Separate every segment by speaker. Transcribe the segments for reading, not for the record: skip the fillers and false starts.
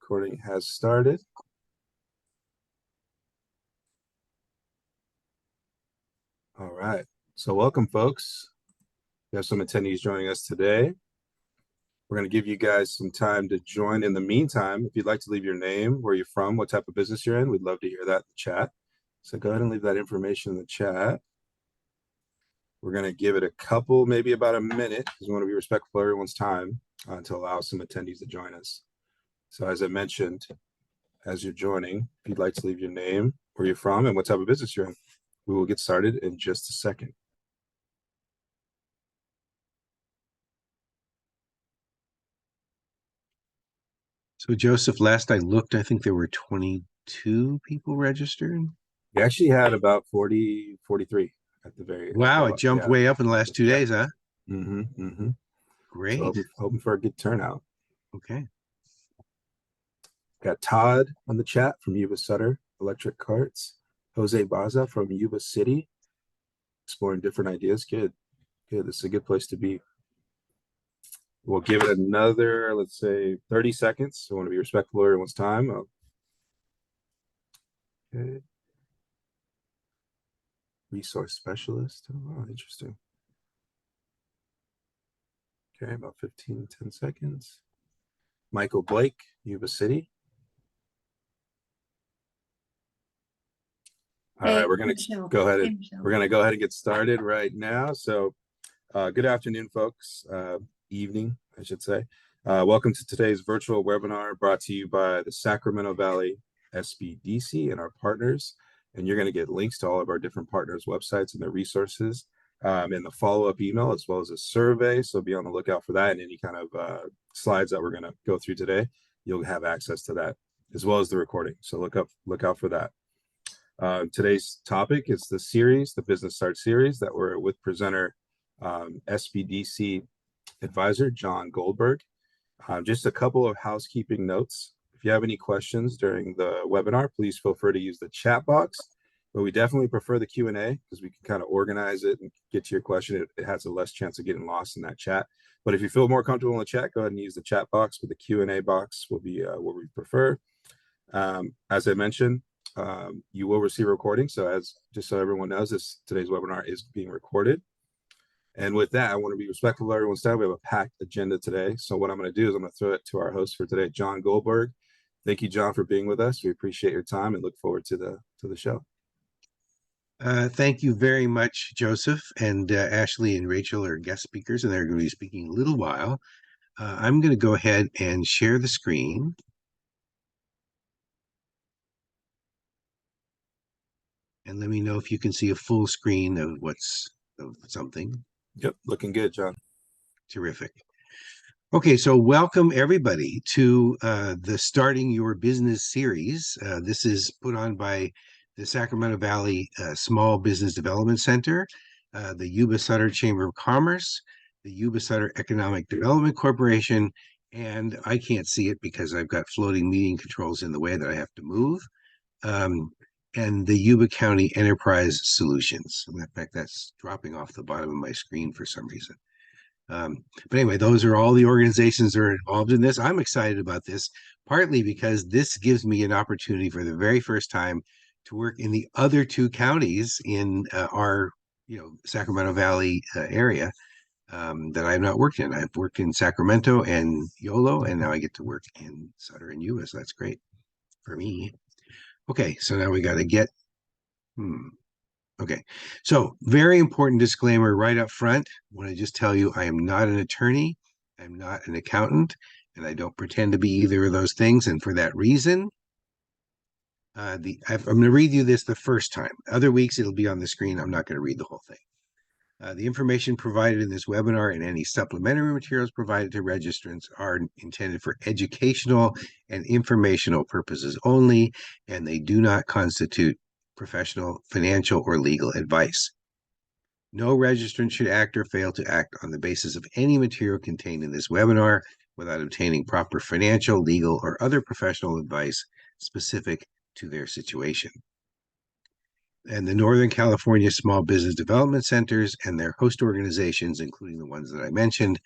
Speaker 1: Recording has started. All right. So welcome, folks. We have some attendees joining us today. We're going to give you guys some time to join. In the meantime, if you'd like to leave your name, where you're from, what type of business you're in, we'd love to hear that in the chat. So go ahead and leave that information in the chat. We're going to give it a couple, maybe about a minute, because we want to be respectful of everyone's time to allow some attendees to join us. So as I mentioned, as you're joining, if you'd like to leave your name, where you're from, and what type of business you're in, we will get started in just a second.
Speaker 2: So Joseph, last I looked, I think there were 22 people registered.
Speaker 1: We actually had about 40, 43 at the very end.
Speaker 2: Wow, it jumped way up in the last 2 days, huh? Great.
Speaker 1: So hoping for a good turnout.
Speaker 2: Okay.
Speaker 1: Got Todd on the chat from Yuba-Sutter Electric Carts. Jose Baza from Yuba City. Exploring different ideas. Good. This is a good place to be. We'll give it another, let's say, 30 seconds. I want to be respectful of everyone's time. Okay. Resource specialist. Oh, interesting. Okay, about 10 seconds. Michael Blake, Yuba City. All right, we're going to go ahead and get started right now. So good afternoon, folks. Evening, I should say. Welcome to today's virtual webinar brought to you by the Sacramento Valley SBDC and our partners. And you're going to get links to all of our different partners' websites and their resources in the follow-up email, as well as a survey. So be on the lookout for that, and any kind of slides that we're going to go through today. You'll have access to that, as well as the recording. So look out for that. Today's topic is the Business Start series that we're with presenter SBDC advisor John Goldberg. Just a couple of housekeeping notes. If you have any questions during the webinar, please feel free to use the chat box, but we definitely prefer the Q&A because we can kind of organize it and get to your question. It has a less chance of getting lost in that chat. But if you feel more comfortable in the chat, go ahead and use the chat box, but the Q&A box will be what we prefer. As I mentioned, you will receive a recording. So just so everyone knows, today's webinar is being recorded. And with that, I want to be respectful of everyone's time. We have a packed agenda today. So what I'm going to do is I'm going to throw it to our host for today, John Goldberg. Thank you, John, for being with us. We appreciate your time and look forward to the show.
Speaker 2: Thank you very much, Joseph. And Ashley and Rachel are guest speakers, and they're going to be speaking in a little while. I'm going to go ahead and share the screen. And let me know if you can see a full screen of something.
Speaker 1: Yep, looking good, John.
Speaker 2: Terrific. Okay, so welcome everybody to the Starting Your Business series. This is put on by the Sacramento Valley Small Business Development Center, the Yuba-Sutter Chamber of Commerce, the Yuba-Sutter Economic Development Corporation, and I can't see it because I've got floating meeting controls in the way that I have to move, and the Yuba County Enterprise Solutions. In fact, that's dropping off the bottom of my screen for some reason. But anyway, those are all the organizations that are involved in this. I'm excited about this, partly because this gives me an opportunity for the very first time to work in the other two counties in our Sacramento Valley area that I've not worked in. I've worked in Sacramento and Yolo, and now I get to work in Sutter and Yuba, so that's great for me. Okay, so now we got to get Okay, so very important disclaimer right up front. I want to just tell you I am not an attorney, I'm not an accountant, and I don't pretend to be either of those things. And for that reason, I'm going to read you this the first time. Other weeks it'll be on the screen. I'm not going to read the whole thing. The information provided in this webinar and any supplementary materials provided to registrants are intended for educational and informational purposes only, and they do not constitute professional, financial, or legal advice. No registrant should act or fail to act on the basis of any material contained in this webinar without obtaining proper financial, legal, or other professional advice specific to their situation. And the Northern California Small Business Development Centers and their host organizations, including the ones that I mentioned,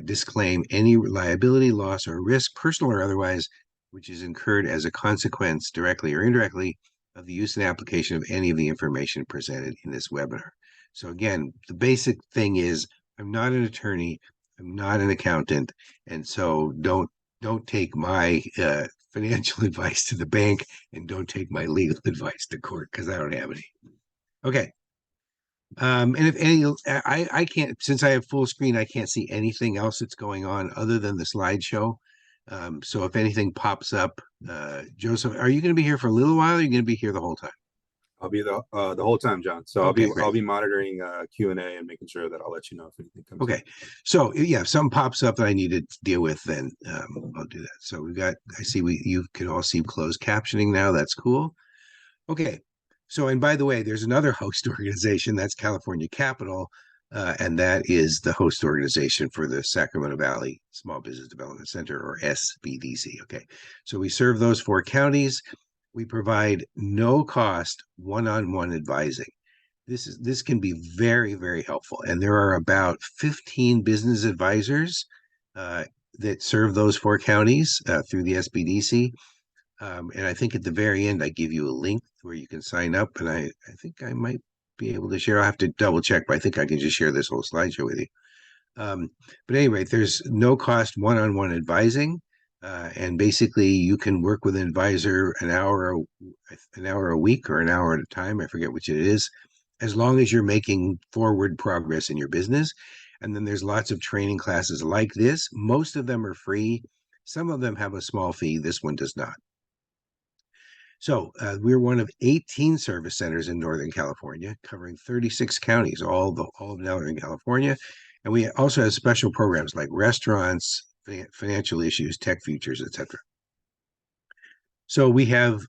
Speaker 2: disclaim any liability, loss, or risk, personal or otherwise, which is incurred as a consequence, directly or indirectly, of the use and application of any of the information presented in this webinar. So again, the basic thing is I'm not an attorney, I'm not an accountant, and so don't take my financial advice to the bank, and don't take my legal advice to court, because I don't have any. Okay. And if any, I can't, since I have full screen, I can't see anything else that's going on other than the slideshow. So if anything pops up, Joseph, are you going to be here for a little while? Or are you going to be here the whole time?
Speaker 1: I'll be the whole time, John. So
Speaker 2: Okay,
Speaker 1: I'll be
Speaker 2: great.
Speaker 1: monitoring Q&A and making sure that I'll let you know if anything comes
Speaker 2: Okay, so yeah, if something pops up that I need to deal with, then I'll do that. So we've got, I see you can all see closed captioning now. That's cool. Okay, so and by the way, there's another host organization, that's California Capital, and that is the host organization for the Sacramento Valley Small Business Development Center, or SBDC. Okay, so we serve those 4 counties. We provide no cost one-on-one advising. This can be very, very helpful. And there are about 15 business advisors that serve those 4 counties through the SBDC. And I think at the very end, I give you a link where you can sign up. And I think I might be able to share. I'll have to double check, but I think I can just share this whole slideshow with you. But anyway, there's no cost one-on-one advising. And basically, you can work with an advisor an hour a week or an hour at a time. I forget which it is, as long as you're making forward progress in your business. And then there's lots of training classes like this. Most of them are free. Some of them have a small fee. This one does not. So we're one of 18 service centers in Northern California, covering 36 counties, all of Northern California. And we also have special programs like restaurants, financial issues, tech futures, etc. So we have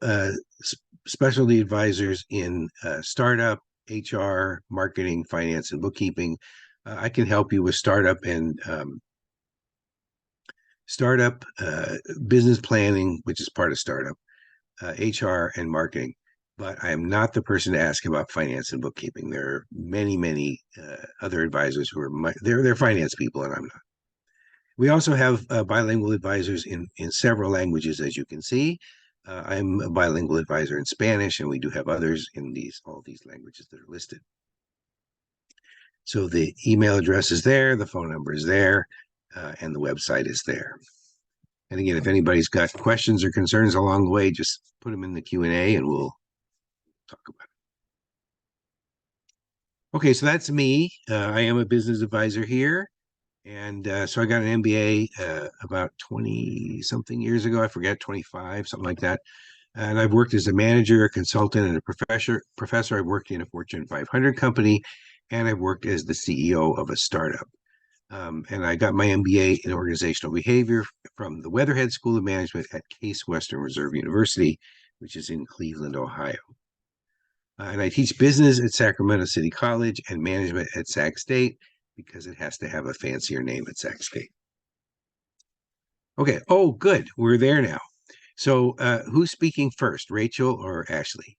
Speaker 2: specialty advisors in startup, HR, marketing, finance, and bookkeeping. I can help you with startup and business planning, which is part of startup, HR, and marketing. But I am not the person to ask about finance and bookkeeping. There are many other advisors who are they're finance people, and I'm not. We also have bilingual advisors in several languages, as you can see. I'm a bilingual advisor in Spanish, and we do have others in all these languages that are listed. So the email address is there, the phone number is there, and the website is there. And again, if anybody's got questions or concerns along the way, just put them in the Q&A and we'll talk about it. Okay, so that's me. I am a business advisor here. And so I got an MBA about 20-something years ago. I forget, 25, something like that. And I've worked as a manager, a consultant, and a professor. I've worked in a Fortune 500 company, and I've worked as the CEO of a startup. And I got my MBA in organizational behavior from the Weatherhead School of Management at Case Western Reserve University, which is in Cleveland, Ohio. And I teach business at Sacramento City College and management at Sac State, because it has to have a fancier name at Sac State. Okay. Oh, good. We're there now. So who's speaking first, Rachel or Ashley?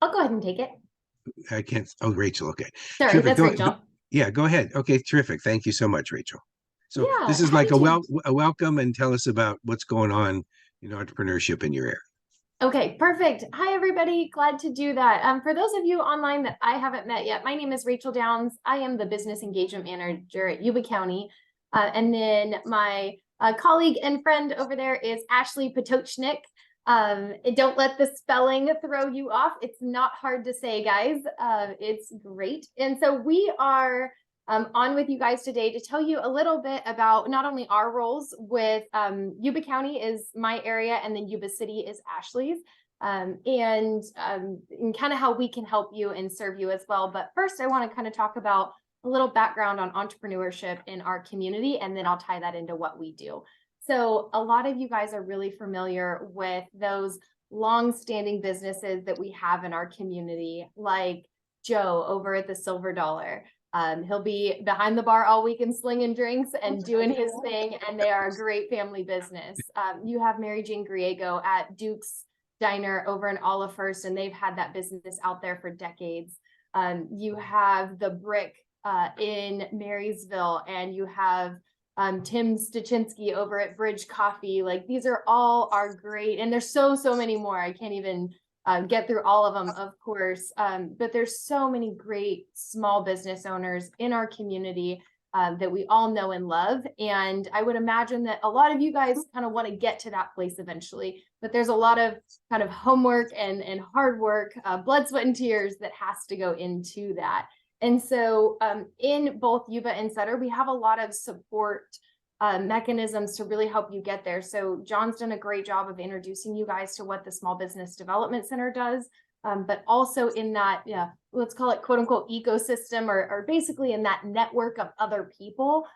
Speaker 3: I'll go ahead and take it.
Speaker 2: I can't. Oh, Rachel. Okay.
Speaker 3: Sorry,
Speaker 2: terrific.
Speaker 3: that's Rachel.
Speaker 2: Yeah, go ahead. Okay, terrific. Thank you so much, Rachel. So
Speaker 3: yeah,
Speaker 2: this is like a welcome, and tell us about what's going on in entrepreneurship in your area.
Speaker 3: Okay, perfect. Hi, everybody. Glad to do that. For those of you online that I haven't met yet, my name is Rachel Downs. I am the Business Engagement Manager at Yuba County. And then my colleague and friend over there is Ashley Potochnik. Don't let the spelling throw you off. It's not hard to say, guys. It's great. And so we are on with you guys today to tell you a little bit about not only our roles with Yuba County is my area, and then Yuba City is Ashley's, and kind of how we can help you and serve you as well. But first, I want to kind of talk about a little background on entrepreneurship in our community, and then I'll tie that into what we do. So a lot of you guys are really familiar with those long-standing businesses that we have in our community, like Joe over at the Silver Dollar. He'll be behind the bar all weekend slinging drinks and doing his thing, and they are a great family business. You have Mary Jane Griego at Duke's Diner over in Olivehurst, and they've had that business out there for decades. You have the Brick in Marysville, and you have Tim Stachinsky over at Bridge Coffee. Like these are all our great, and there's so many more. I can't even get through all of them, of course. But there's so many great small business owners in our community that we all know and love. And I would imagine that a lot of you guys kind of want to get to that place eventually, but there's a lot of kind of homework and hard work, blood, sweat, and tears that has to go into that. And so in both Yuba and Sutter, we have a lot of support mechanisms to really help you get there. So John's done a great job of introducing you guys to what the Small Business Development Center does. But also in that, let's call it quote unquote ecosystem, or basically in that network of other people.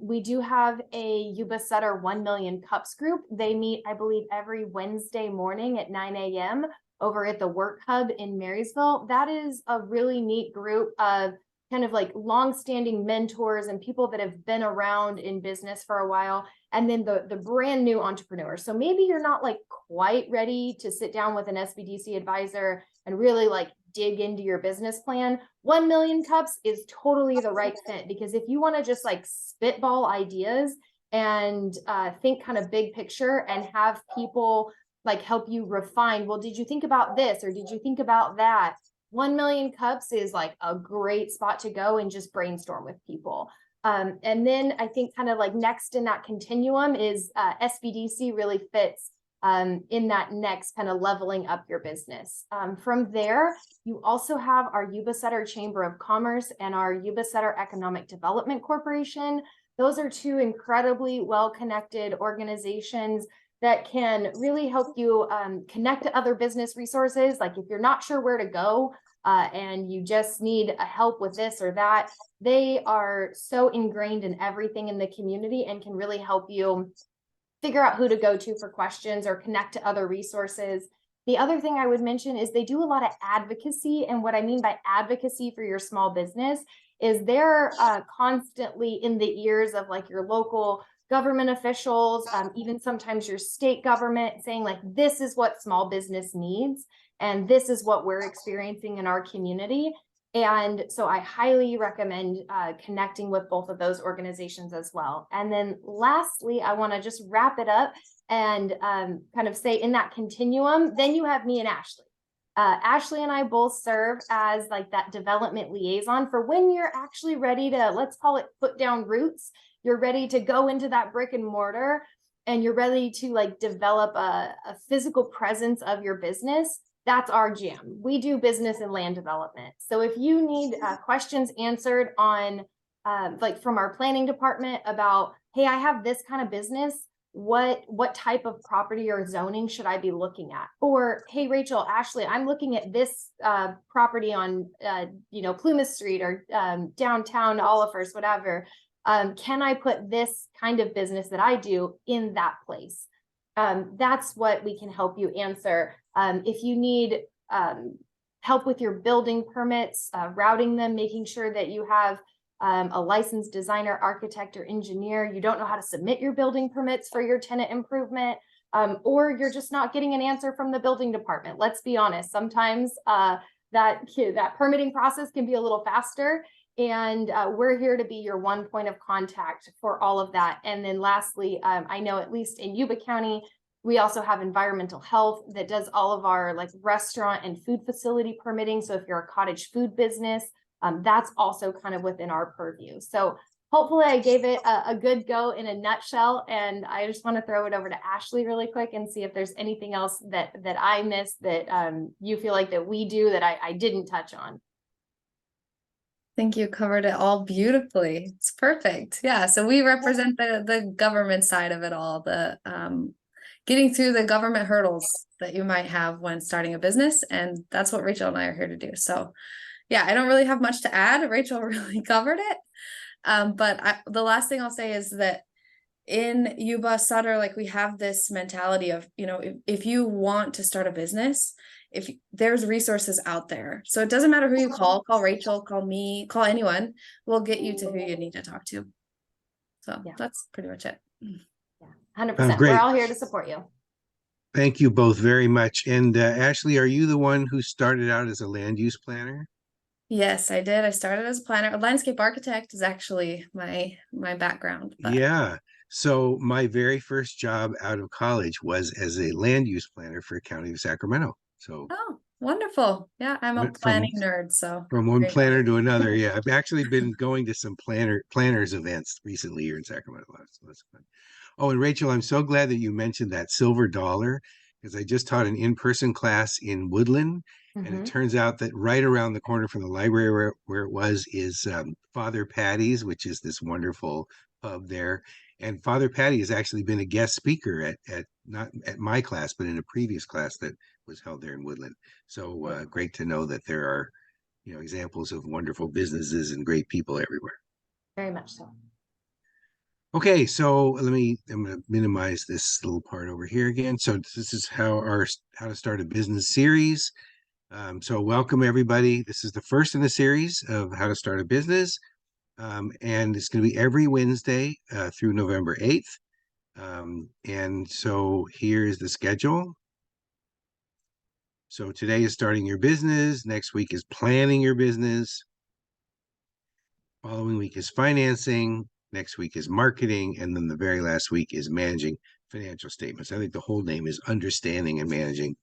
Speaker 3: We do have a Yuba-Sutter 1 Million Cups group. They meet, I believe, every Wednesday morning at 9 a.m. over at the Work Hub in Marysville. That is a really neat group of kind of like longstanding mentors and people that have been around in business for a while, and then the brand new entrepreneurs. So maybe you're not like quite ready to sit down with an SBDC advisor and really like dig into your business plan. 1 Million Cups is totally the right fit, because if you want to just like spitball ideas and think kind of big picture and have people like help you refine, well, did you think about this, or did you think about that? 1 Million Cups is like a great spot to go and just brainstorm with people. And then I think kind of like next in that continuum is SBDC really fits in that next kind of leveling up your business. From there, you also have our Yuba-Sutter Chamber of Commerce and our Yuba-Sutter Economic Development Corporation. Those are two incredibly well-connected organizations that can really help you connect to other business resources. Like if you're not sure where to go and you just need a help with this or that, they are so ingrained in everything in the community and can really help you figure out who to go to for questions or connect to other resources. The other thing I would mention is they do a lot of advocacy. And what I mean by advocacy for your small business is they're constantly in the ears of like your local government officials, even sometimes your state government, saying like, this is what small business needs, and this is what we're experiencing in our community. And so I highly recommend connecting with both of those organizations as well. And then lastly, I want to just wrap it up and kind of say in that continuum, then you have me and Ashley. Ashley and I both serve as like that development liaison for when you're actually ready to, let's call it, put down roots. You're ready to go into that brick and mortar, and you're ready to like develop a physical presence of your business. That's our jam. We do business and land development. So if you need questions answered on like from our planning department about, hey, I have this kind of business, what type of property or zoning should I be looking at? Or, hey, Rachel, Ashley, I'm looking at this property on Plymouth Street or downtown Olivehurst, whatever. Can I put this kind of business that I do in that place? That's what we can help you answer. If you need help with your building permits, routing them, making sure that you have a licensed designer, architect, or engineer, you don't know how to submit your building permits for your tenant improvement, or you're just not getting an answer from the building department. Let's be honest, sometimes that permitting process can be a little faster. And we're here to be your one point of contact for all of that. And then lastly, I know at least in Yuba County, we also have environmental health that does all of our like restaurant and food facility permitting. So if you're a cottage food business, that's also kind of within our purview. So hopefully I gave it a good go in a nutshell. And I just want to throw it over to Ashley really quick and see if there's anything else that I missed that you feel like that we do that I didn't touch on.
Speaker 4: I think you covered it all beautifully. It's perfect. Yeah. So we represent the government side of it all, the getting through the government hurdles that you might have when starting a business. And that's what Rachel and I are here to do. So yeah, I don't really have much to add. Rachel really covered it. But the last thing I'll say is that in Yuba-Sutter, like we have this mentality of, if you want to start a business, if there's resources out there. So it doesn't matter who you call Rachel, call me, call anyone, we'll get you to who you need to talk to. So yeah, that's pretty much it.
Speaker 3: Yeah, 100%. We're all here to support you.
Speaker 2: Thank you both very much. And Ashley, are you the one who started out as a land use planner?
Speaker 4: Yes, I did. I started as a planner. A landscape architect is actually my background, but
Speaker 2: Yeah. So my very first job out of college was as a land use planner for County of Sacramento. So
Speaker 4: oh, wonderful. Yeah, I'm a
Speaker 2: went from
Speaker 4: planning nerd, so
Speaker 2: one
Speaker 4: there you go.
Speaker 2: planner to another. Yeah, I've actually been going to some planners events recently here in Sacramento. So that's fun. Oh, and Rachel, I'm so glad that you mentioned that silver dollar because I just taught an in-person class in Woodland, and it
Speaker 3: Mhm.
Speaker 2: turns out that right around the corner from the library where it was is Father Patty's, which is this wonderful pub there. And Father Patty has actually been a guest speaker at not at my class, but in a previous class that was held there in Woodland. So great to know that there are, examples of wonderful businesses and great people everywhere.
Speaker 3: Very much so.
Speaker 2: Okay, so I'm going to minimize this little part over here again. So this is how to start a business series. So welcome everybody. This is the first in the series of how to start a business. And it's going to be every Wednesday through November 8th. And so here's the schedule. So today is starting your business. Next week is planning your business. Following week is financing. Next week is marketing. And then the very last week is managing financial statements. I think the whole name is understanding and managing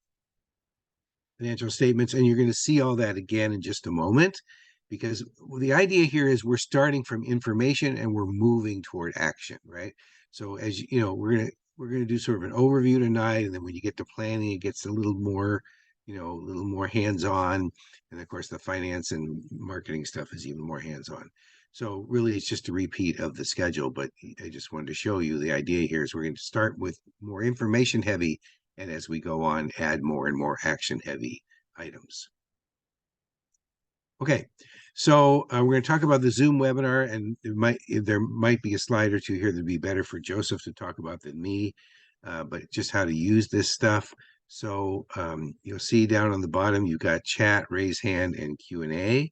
Speaker 2: financial statements. And you're going to see all that again in just a moment, because the idea here is we're starting from information and we're moving toward action, right? So as you know, we're going to do sort of an overview tonight. And then when you get to planning, it gets a little more, a little more hands-on. And of course, the finance and marketing stuff is even more hands-on. So really, it's just a repeat of the schedule, but I just wanted to show you the idea here is we're going to start with more information heavy, and as we go on, add more and more action heavy items. Okay, so we're going to talk about the Zoom webinar, and there might be a slide or two here that'd be better for Joseph to talk about than me, but just how to use this stuff. So you'll see down on the bottom, you've got chat, raise hand, and Q&A.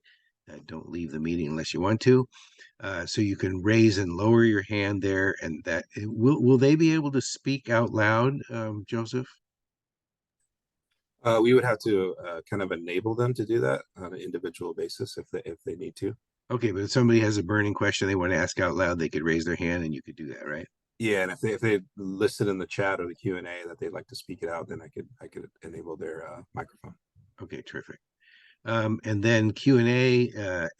Speaker 2: Don't leave the meeting unless you want to. So you can raise and lower your hand there, and that will they be able to speak out loud, Joseph?
Speaker 1: We would have to kind of enable them to do that on an individual basis if they need to.
Speaker 2: Okay, but if somebody has a burning question they want to ask out loud, they could raise their hand and you could do that, right?
Speaker 1: Yeah, and if they listed in the chat or the Q&A that they'd like to speak it out, then I could enable their microphone.
Speaker 2: Okay, terrific. And then Q&A,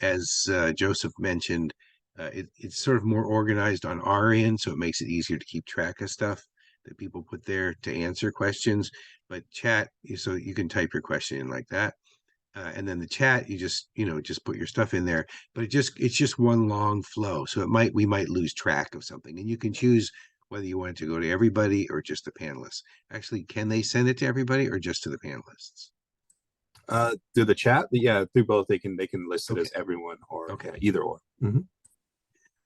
Speaker 2: as Joseph mentioned, it's sort of more organized on our end, so it makes it easier to keep track of stuff that people put there to answer questions. But chat, so you can type your question in like that. And then the chat, you just put your stuff in there, but it's just one long flow. So we might lose track of something, and you can choose whether you want it to go to everybody or just the panelists. Actually, can they send it to everybody or just to the panelists?
Speaker 1: Through the chat, yeah, through both they can list it
Speaker 2: Okay.
Speaker 1: as everyone or
Speaker 2: Okay.
Speaker 1: Either or. Mm-hmm.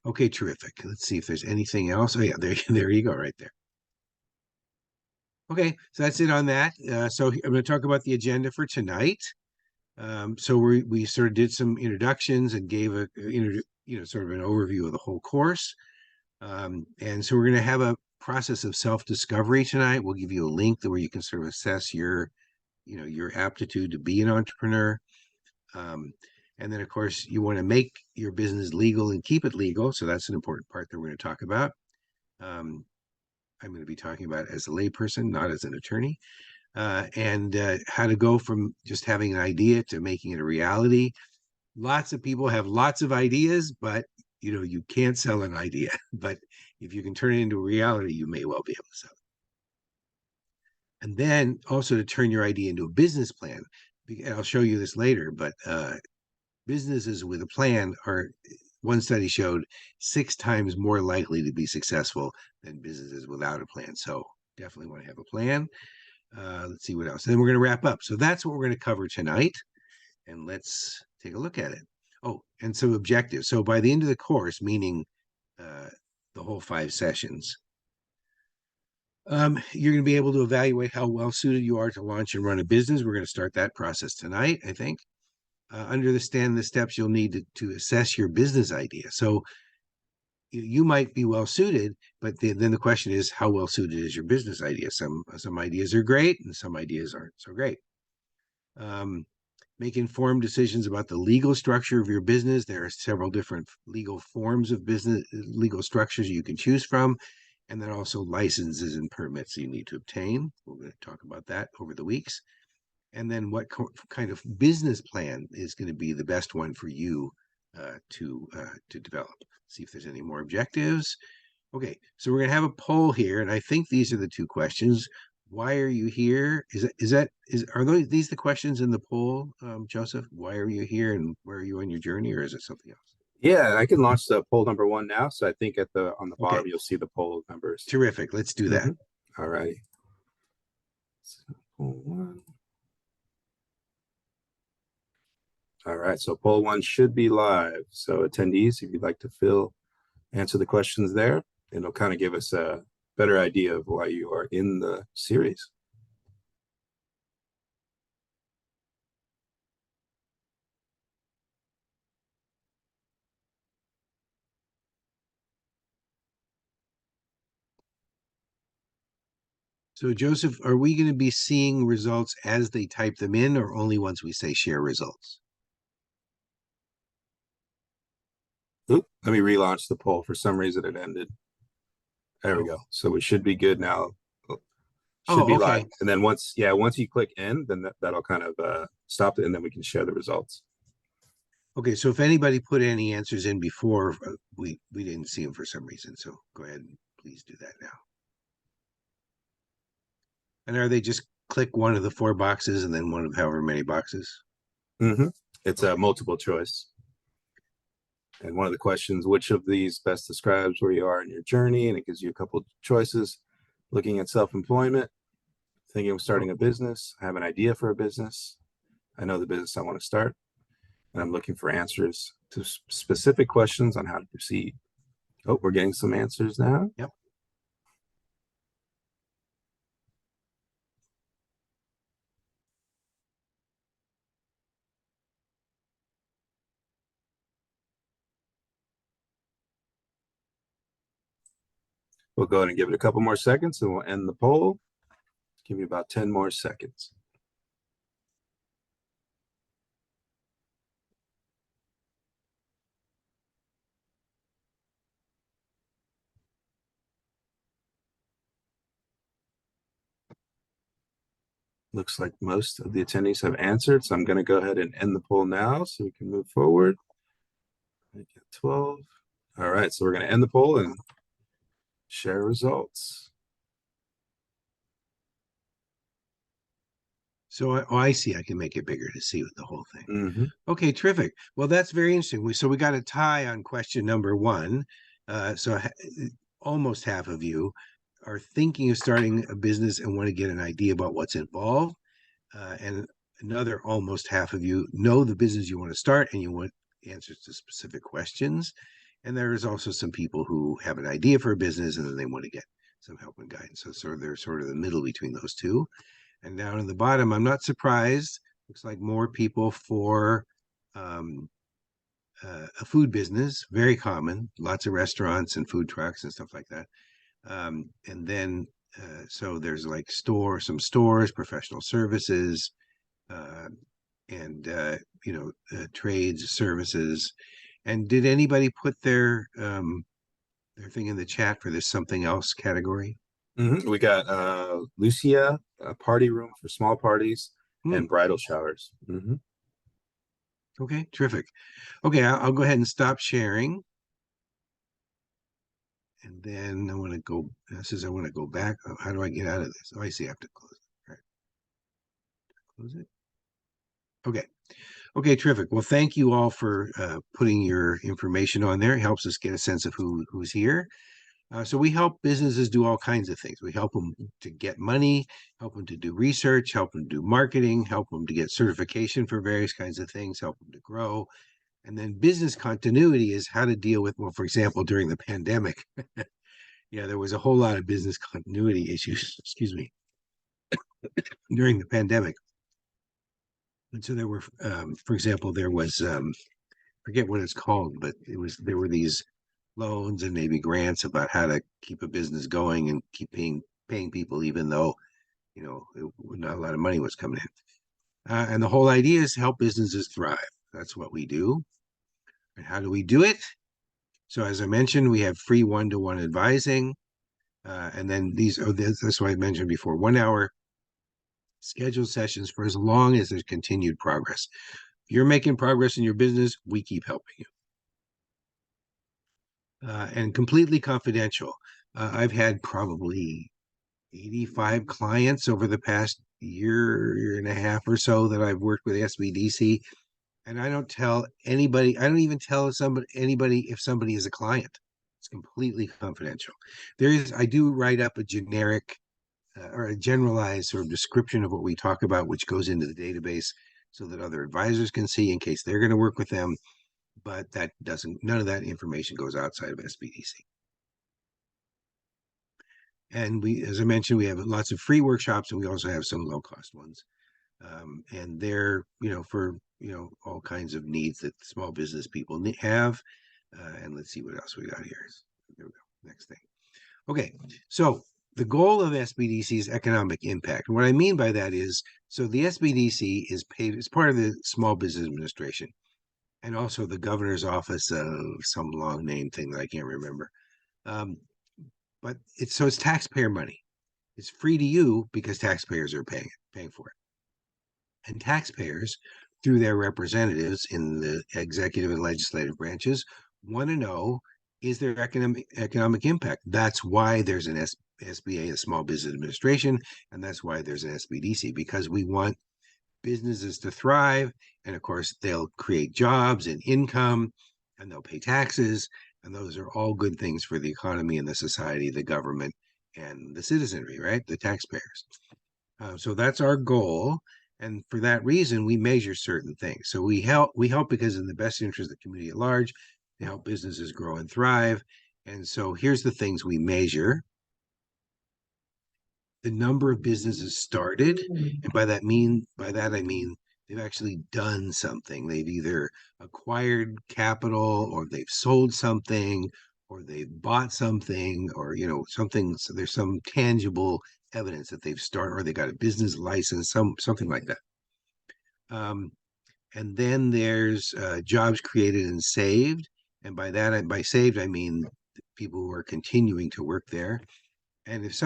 Speaker 2: Okay, terrific. Let's see if there's anything else. Oh yeah, there you go, right there. Okay, so that's it on that. So I'm going to talk about the agenda for tonight. So we sort of did some introductions and gave sort of an overview of the whole course. And so we're going to have a process of self-discovery tonight. We'll give you a link where you can sort of assess your aptitude to be an entrepreneur. And then of course you want to make your business legal and keep it legal. So that's an important part that we're going to talk about. I'm going to be talking about as a layperson, not as an attorney. And how to go from just having an idea to making it a reality. Lots of people have lots of ideas, but you can't sell an idea. But if you can turn it into a reality, you may well be able to sell it. And then also to turn your idea into a business plan. And I'll show you this later, but businesses with a plan are, one study showed, 6 times more likely to be successful than businesses without a plan. So definitely want to have a plan. Let's see what else. And then we're going to wrap up. So that's what we're going to cover tonight. And let's take a look at it. Oh, and some objectives. So by the end of the course, meaning the whole 5 sessions, you're going to be able to evaluate how well suited you are to launch and run a business. We're going to start that process tonight, I think. Understand the steps you'll need to assess your business idea. So you might be well suited, but then the question is, how well suited is your business idea? Some ideas are great and some ideas aren't so great. Make informed decisions about the legal structure of your business. There are several different legal forms of business, legal structures you can choose from, and then also licenses and permits you need to obtain. We're going to talk about that over the weeks. And then what kind of business plan is going to be the best one for you to develop. See if there's any more objectives. Okay, so we're going to have a poll here, and I think these are the two questions. Why are you here? Are these the questions in the poll, Joseph? Why are you here, and where are you on your journey, or is it something else?
Speaker 1: Yeah, I can launch the poll number 1 now. So I think on the bottom,
Speaker 2: Okay.
Speaker 1: you'll see the poll numbers.
Speaker 2: Terrific. Let's do that.
Speaker 1: All right. So poll 1. All right, so poll 1 should be live. So attendees, if you'd like to answer the questions there, it'll kind of give us a better idea of why you are in the series.
Speaker 2: So Joseph, are we going to be seeing results as they type them in, or only once we say share results?
Speaker 1: Oop, let me relaunch the poll. For some reason it ended. There we go. So we should be good now. Should be live. And then once you click end, then that'll kind of stop it, and then we can share the results.
Speaker 2: Okay, so if anybody put any answers in before, we didn't see them for some reason. So go ahead and please do that now. And are they just click one of the 4 boxes and then one of however many boxes?
Speaker 1: It's a multiple choice. And one of the questions, which of these best describes where you are in your journey? And it gives you a couple of choices. Looking at self-employment, thinking of starting a business, I have an idea for a business, I know the business I want to start, and I'm looking for answers to specific questions on how to proceed. Oh, we're getting some answers now.
Speaker 2: Yep.
Speaker 1: We'll go ahead and give it a couple more seconds and we'll end the poll. Give you about 10 more seconds. Looks like most of the attendees have answered, so I'm going to go ahead and end the poll now so we can move forward. Make it 12. All right, so we're going to end the poll and share results.
Speaker 2: So I see. I can make it bigger to see the whole thing. Okay, terrific. Well, that's very interesting. So we got a tie on question number 1. So almost half of you are thinking of starting a business and want to get an idea about what's involved. And another almost half of you know the business you want to start and you want answers to specific questions. And there is also some people who have an idea for a business and then they want to get some help and guidance. So they're sort of the middle between those two. And down in the bottom, I'm not surprised. Looks like more people for a food business, very common. Lots of restaurants and food trucks and stuff like that. And then, so there's like some stores, professional services, and trades, services. And did anybody put their thing in the chat for this something else category?
Speaker 1: We got Lucia, a party room for small parties, and bridal showers.
Speaker 2: Okay, terrific. Okay, I'll go ahead and stop sharing. And then I want to go, it says I want to go back. How do I get out of this? Oh, I see, I have to close it. All right. Close it. Okay. Okay, terrific. Well, thank you all for putting your information on there. It helps us get a sense of who's here. So we help businesses do all kinds of things. We help them to get money, help them to do research, help them do marketing, help them to get certification for various kinds of things, help them to grow. And then business continuity is how to deal with, well, for example, during the pandemic, there was a whole lot of business continuity issues, excuse me, during the pandemic. And so there were, for example, there was, forget what it's called, but there were these loans and maybe grants about how to keep a business going and keep paying people, even though, not a lot of money was coming in. And the whole idea is to help businesses thrive. That's what we do. And how do we do it? So as I mentioned, we have free one-to-one advising. And then that's what I mentioned before, 1 hour scheduled sessions for as long as there's continued progress. If you're making progress in your business, we keep helping you. And completely confidential. I've had probably 85 clients over the past year and a half or so that I've worked with SBDC. And I don't tell anybody, I don't even tell anybody if somebody is a client. It's completely confidential. I do write up a generic or a generalized sort of description of what we talk about, which goes into the database so that other advisors can see in case they're going to work with them. But none of that information goes outside of SBDC. And as I mentioned, we have lots of free workshops, and we also have some low-cost ones. And they're, for, all kinds of needs that small business people have. And let's see what else we got here. There we go. Next thing. Okay, so the goal of SBDC is economic impact. And what I mean by that is, so the SBDC is paid as part of the Small Business Administration and also the governor's office of some long name thing that I can't remember. But it's taxpayer money. It's free to you because taxpayers are paying for it. And taxpayers, through their representatives in the executive and legislative branches, want to know, is there economic impact? That's why there's an SBA, a Small Business Administration, and that's why there's an SBDC, because we want businesses to thrive. And of course, they'll create jobs and income, and they'll pay taxes. And those are all good things for the economy and the society, the government, and the citizenry, right? The taxpayers. So that's our goal. And for that reason, we measure certain things. So we help because in the best interest of the community at large, to help businesses grow and thrive. And so here's the things we measure. The number of businesses started. And by that I mean they've actually done something. They've either acquired capital, or they've sold something, or they've bought something, or something. So there's some tangible evidence that they've started, or they got a business license, something like that. And then there's jobs created and saved. And by saved, I mean people who are continuing to work there. And if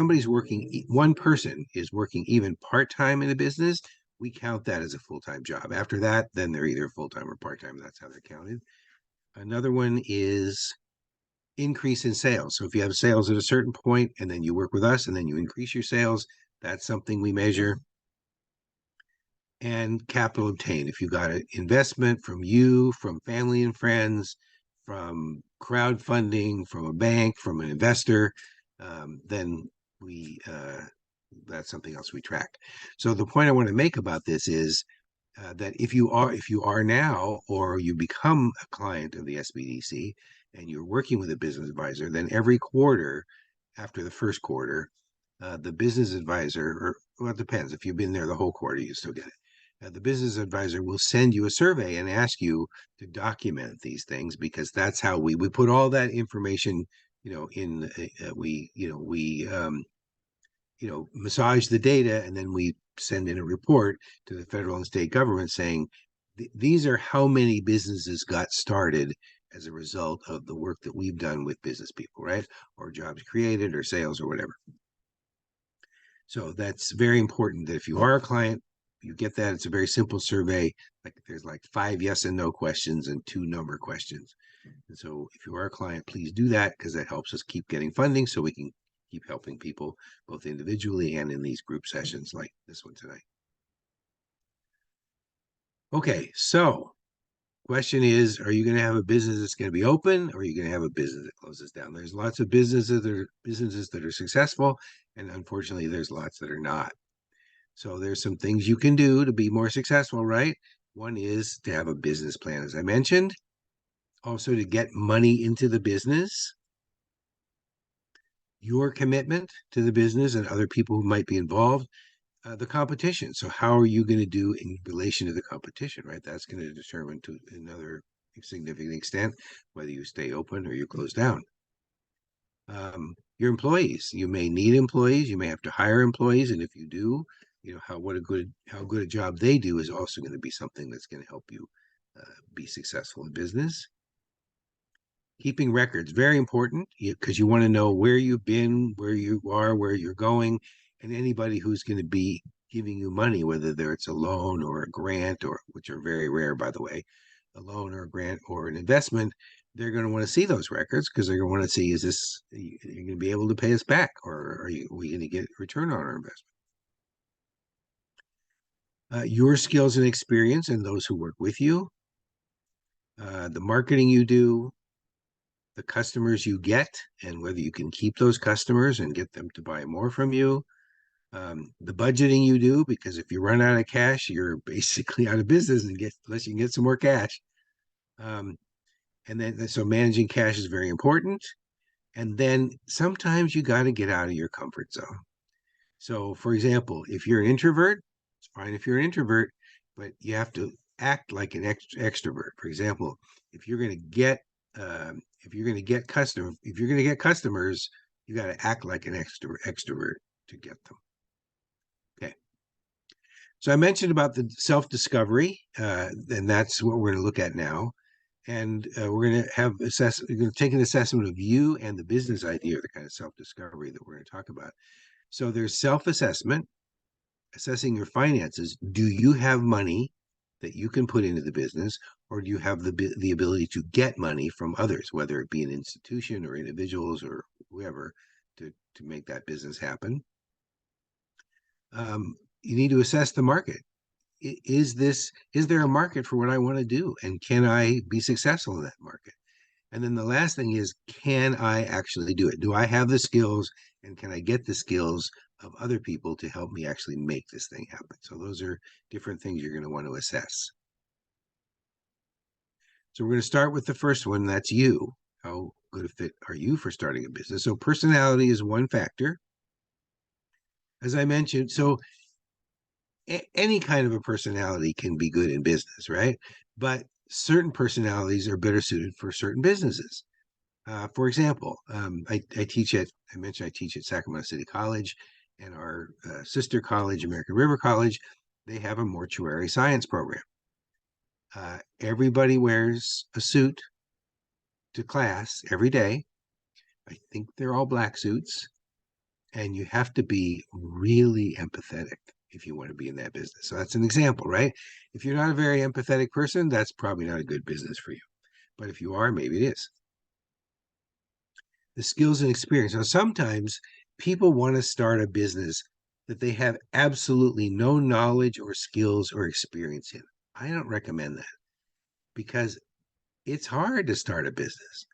Speaker 2: one person is working even part-time in a business, we count that as a full-time job. After that, then they're either full-time or part-time. That's how they're counted. Another one is increase in sales. So if you have sales at a certain point and then you work with us and then you increase your sales, that's something we measure. And capital obtained. If you got an investment from you, from family and friends, from crowdfunding, from a bank, from an investor, then that's something else we track. So the point I want to make about this is that if you are now, or you become a client of the SBDC and you're working with a business advisor, then every quarter after the first quarter, the business advisor, it depends. If you've been there the whole quarter, you still get it. The business advisor will send you a survey and ask you to document these things, because that's how we put all that information, massage the data, and then we send in a report to the federal and state government saying, these are how many businesses got started as a result of the work that we've done with business people, right? Or jobs created, or sales, or whatever. So that's very important that if you are a client, you get that. It's a very simple survey. There's 5 yes and no questions and 2 number questions. And so if you are a client, please do that, because that helps us keep getting funding so we can keep helping people both individually and in these group sessions like this one tonight. Okay, so question is, are you going to have a business that's going to be open, or are you going to have a business that closes down? There's lots of businesses that are successful, and unfortunately there's lots that are not. So there's some things you can do to be more successful, right? One is to have a business plan, as I mentioned. Also to get money into the business. Your commitment to the business and other people who might be involved. The competition. So how are you going to do in relation to the competition, right? That's going to determine to another significant extent whether you stay open or you close down. Your employees. You may need employees. You may have to hire employees. And if you do, how good a job they do is also going to be something that's going to help you be successful in business. Keeping records, very important, because you want to know where you've been, where you are, where you're going, and anybody who's going to be giving you money, whether it's a loan or a grant, or which are very rare, by the way, a loan or a grant or an investment, they're going to want to see those records because they're going to want to see, is this, you're going to be able to pay us back, or are we going to get a return on our investment? Your skills and experience and those who work with you, the marketing you do, the customers you get, and whether you can keep those customers and get them to buy more from you, the budgeting you do, because if you run out of cash, you're basically out of business unless you can get some more cash. And then, so managing cash is very important. And then sometimes you got to get out of your comfort zone. So, for example, if you're an introvert, it's fine if you're an introvert, but you have to act like an extrovert. For example, if you're going to get customers, you got to act like an extrovert to get them. Okay. So I mentioned about the self-discovery, and that's what we're going to look at now. And we're going to take an assessment of you and the business idea, the kind of self-discovery that we're going to talk about. So there's self-assessment, assessing your finances. Do you have money that you can put into the business, or do you have the ability to get money from others, whether it be an institution or individuals or whoever, to make that business happen? You need to assess the market. Is there a market for what I want to do, and can I be successful in that market? And then the last thing is, can I actually do it? Do I have the skills, and can I get the skills of other people to help me actually make this thing happen? So those are different things you're going to want to assess. So we're going to start with the first one. That's you. How good a fit are you for starting a business? So personality is one factor, as I mentioned. So any kind of a personality can be good in business, right? But certain personalities are better suited for certain businesses. For example, I teach at Sacramento City College, and our sister college, American River College, they have a mortuary science program. Everybody wears a suit to class every day. I think they're all black suits, and you have to be really empathetic if you want to be in that business. So that's an example, right? If you're not a very empathetic person, that's probably not a good business for you. But if you are, maybe it is. The skills and experience. Now, sometimes people want to start a business that they have absolutely no knowledge or skills or experience in. I don't recommend that, because it's hard to start a business.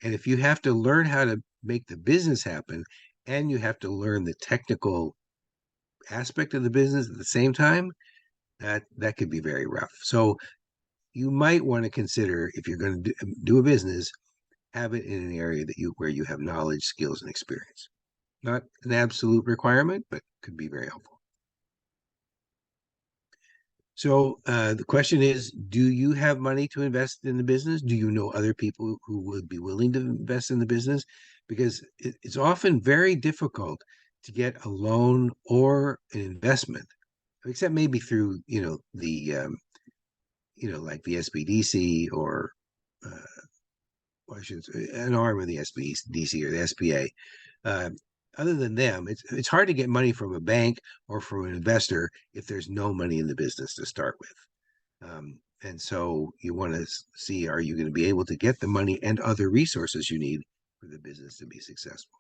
Speaker 2: And if you have to learn how to make the business happen, and you have to learn the technical aspect of the business at the same time, that could be very rough. So you might want to consider, if you're going to do a business, have it in an area where you have knowledge, skills, and experience. Not an absolute requirement, but could be very helpful. So the question is, do you have money to invest in the business? Do you know other people who would be willing to invest in the business? Because it's often very difficult to get a loan or an investment, except maybe through, like the SBDC, or an arm of the SBDC or the SBA. Other than them, it's hard to get money from a bank or from an investor if there's no money in the business to start with. And so you want to see, are you going to be able to get the money and other resources you need for the business to be successful?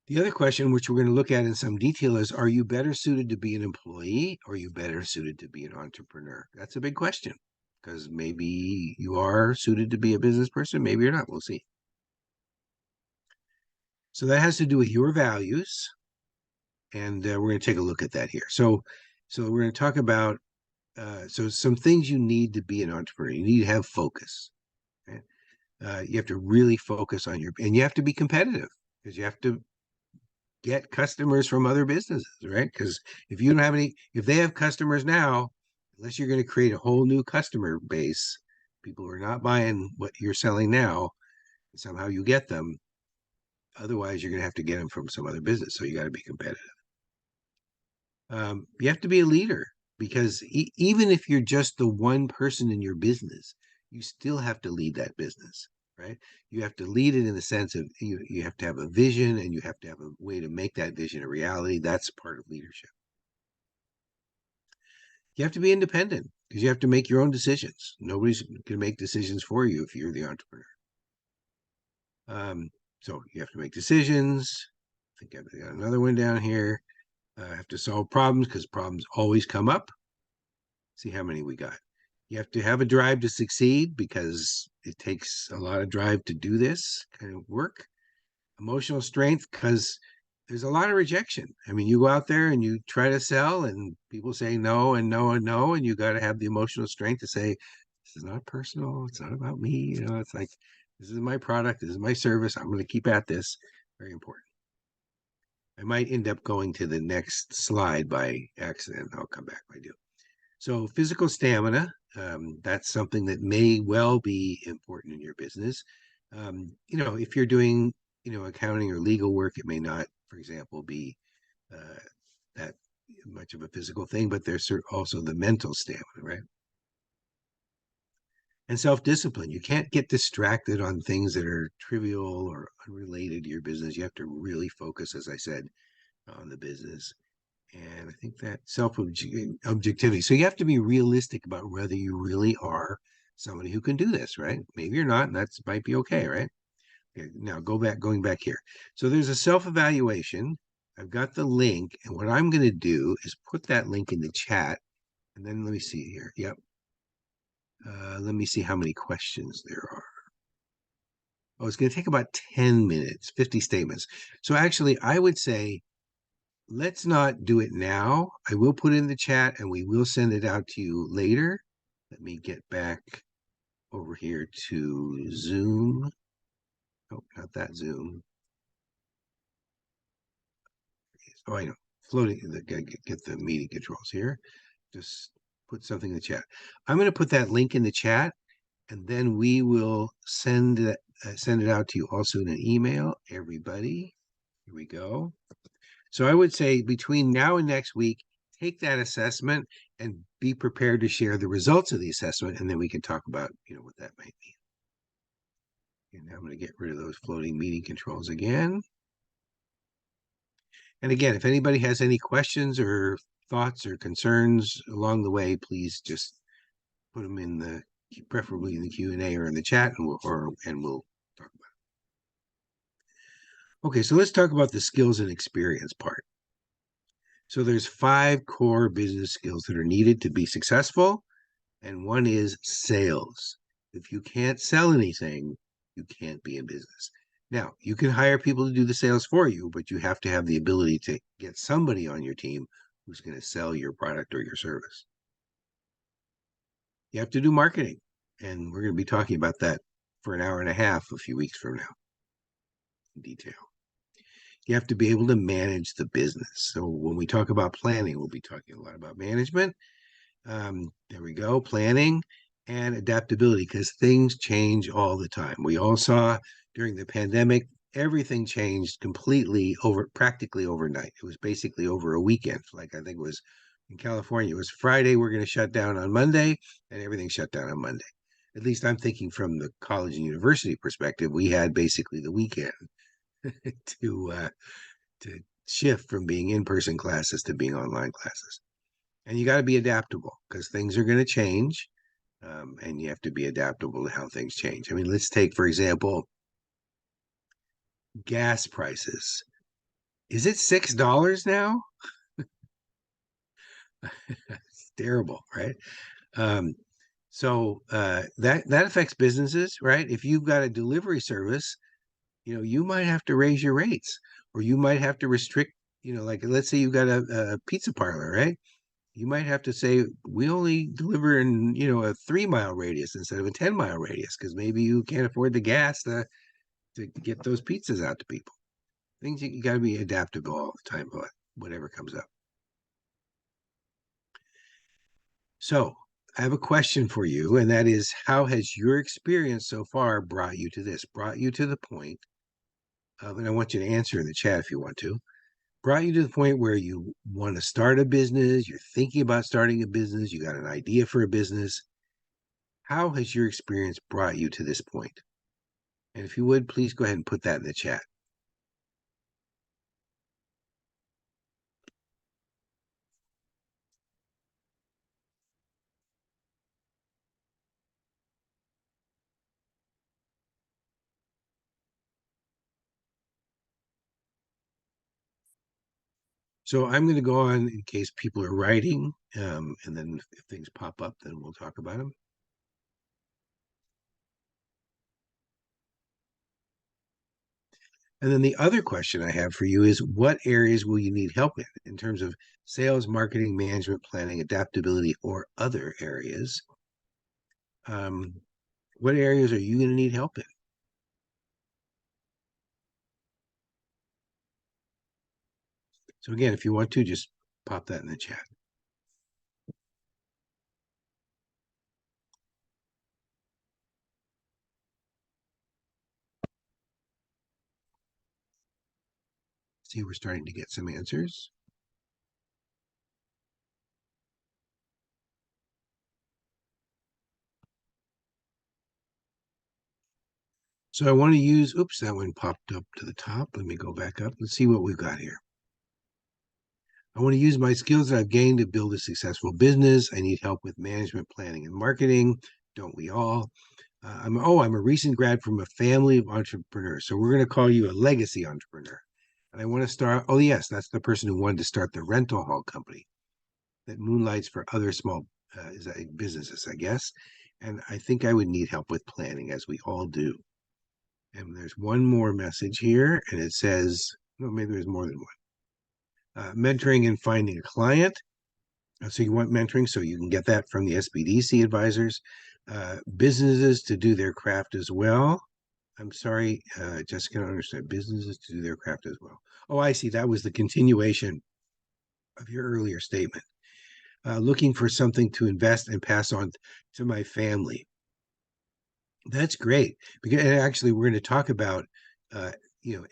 Speaker 2: The other question, which we're going to look at in some detail, is, are you better suited to be an employee, or are you better suited to be an entrepreneur? That's a big question, because maybe you are suited to be a business person, maybe you're not. We'll see. So that has to do with your values, and we're going to take a look at that here. So we're going to talk about some things you need to be an entrepreneur. You need to have focus. Right? You have to really focus on and you have to be competitive, because you have to get customers from other businesses, right? Because if you don't have if they have customers now, unless you're going to create a whole new customer base, people who are not buying what you're selling now, somehow you get them. Otherwise, you're going to have to get them from some other business. So you got to be competitive. You have to be a leader because even if you're just the one person in your business, you still have to lead that business, right? You have to lead it in the sense of you have to have a vision and you have to have a way to make that vision a reality. That's part of leadership. You have to be independent because you have to make your own decisions. Nobody's going to make decisions for you if you're the entrepreneur. So you have to make decisions. I think I've got another one down here. Have to solve problems because problems always come up. See how many we got. You have to have a drive to succeed because it takes a lot of drive to do this kind of work. Emotional strength because there's a lot of rejection. I mean, you go out there and you try to sell and people say no and no and no, and you got to have the emotional strength to say, this is not personal. It's not about me. You know, it's like, this is my product. This is my service. I'm going to keep at this. Very important. I might end up going to the next slide by accident. I'll come back if I do. So physical stamina, that's something that may well be important in your business. You know, if you're doing, you know, accounting or legal work, it may not, for example, be that much of a physical thing, but there's also the mental stamina, right? And self-discipline. You can't get distracted on things that are trivial or unrelated to your business. You have to really focus, as I said, on the business. And I think that self-objectivity. So you have to be realistic about whether you really are somebody who can do this, right? Maybe you're not, and that might be okay, right? Okay, now going back here. So there's a self-evaluation. I've got the link, and what I'm going to do is put that link in the chat. And then let me see here. Yep. Let me see how many questions there are. Oh, it's going to take about 10 minutes, 50 statements. So actually, I would say, let's not do it now. I will put it in the chat and we will send it out to you later. Let me get back over here to Zoom. Oh, not that Zoom. Oh, I know. Floating, get the meeting controls here. Just put something in the chat. I'm going to put that link in the chat and then we will send it out to you also in an email. Everybody, here we go. So I would say between now and next week, take that assessment and be prepared to share the results of the assessment, and then we can talk about, you know, what that might mean. And I'm going to get rid of those floating meeting controls again. And again, if anybody has any questions or thoughts or concerns along the way, please just put them in the, preferably in the Q&A or in the chat, and we'll talk about it. Okay, so let's talk about the skills and experience part. So there's 5 core business skills that are needed to be successful, and one is sales. If you can't sell anything, you can't be in business. Now, you can hire people to do the sales for you, but you have to have the ability to get somebody on your team who's going to sell your product or your service. You have to do marketing, and we're going to be talking about that for an hour and a half a few weeks from now in detail. You have to be able to manage the business. So when we talk about planning, we'll be talking a lot about management. There we go, planning and adaptability, because things change all the time. We all saw during the pandemic, everything changed completely practically overnight. It was basically over a weekend. Like I think it was in California, it was Friday, we're going to shut down on Monday, and everything shut down on Monday. At least I'm thinking from the college and university perspective, we had basically the weekend to shift from being in-person classes to being online classes. And you got to be adaptable because things are going to change, and you have to be adaptable to how things change. I mean, let's take, for example, gas prices. Is it $6 now? It's terrible, right? So that affects businesses, right? If you've got a delivery service, you know, you might have to raise your rates, or you might have to restrict, you know, like let's say you've got a pizza parlor, right? You might have to say, we only deliver in, you know, a 3-mile radius instead of a 10-mile radius, because maybe you can't afford the gas to get those pizzas out to people. Things you got to be adaptable all the time, but whatever comes up. So I have a question for you, and that is, how has your experience so far brought you to this, brought you to the point of, and I want you to answer in the chat if you want to, brought you to the point where you want to start a business, you're thinking about starting a business, you got an idea for a business. How has your experience brought you to this point? And if you would, please go ahead and put that in the chat. So I'm going to go on in case people are writing, and then if things pop up, then we'll talk about them. And then the other question I have for you is, what areas will you need help in terms of sales, marketing, management, planning, adaptability, or other areas? What areas are you going to need help in? So again, if you want to, just pop that in the chat. See, we're starting to get some answers. So I want to use, oops, that one popped up to the top. Let me go back up. Let's see what we've got here. I want to use my skills that I've gained to build a successful business. I need help with management, planning, and marketing. Don't we all? I'm a recent grad from a family of entrepreneurs. So we're going to call you a legacy entrepreneur. And I want to start, oh yes, that's the person who wanted to start the rental hall company that moonlights for other small businesses, I guess. And I think I would need help with planning, as we all do. And there's one more message here, and it says, no, maybe there's more than one. Mentoring and finding a client. So you want mentoring, so you can get that from the SBDC advisors. Businesses to do their craft as well. I'm sorry, Jessica, I don't understand. Businesses to do their craft as well. Oh, I see. That was the continuation of your earlier statement. Looking for something to invest and pass on to my family. That's great, because actually we're going to talk about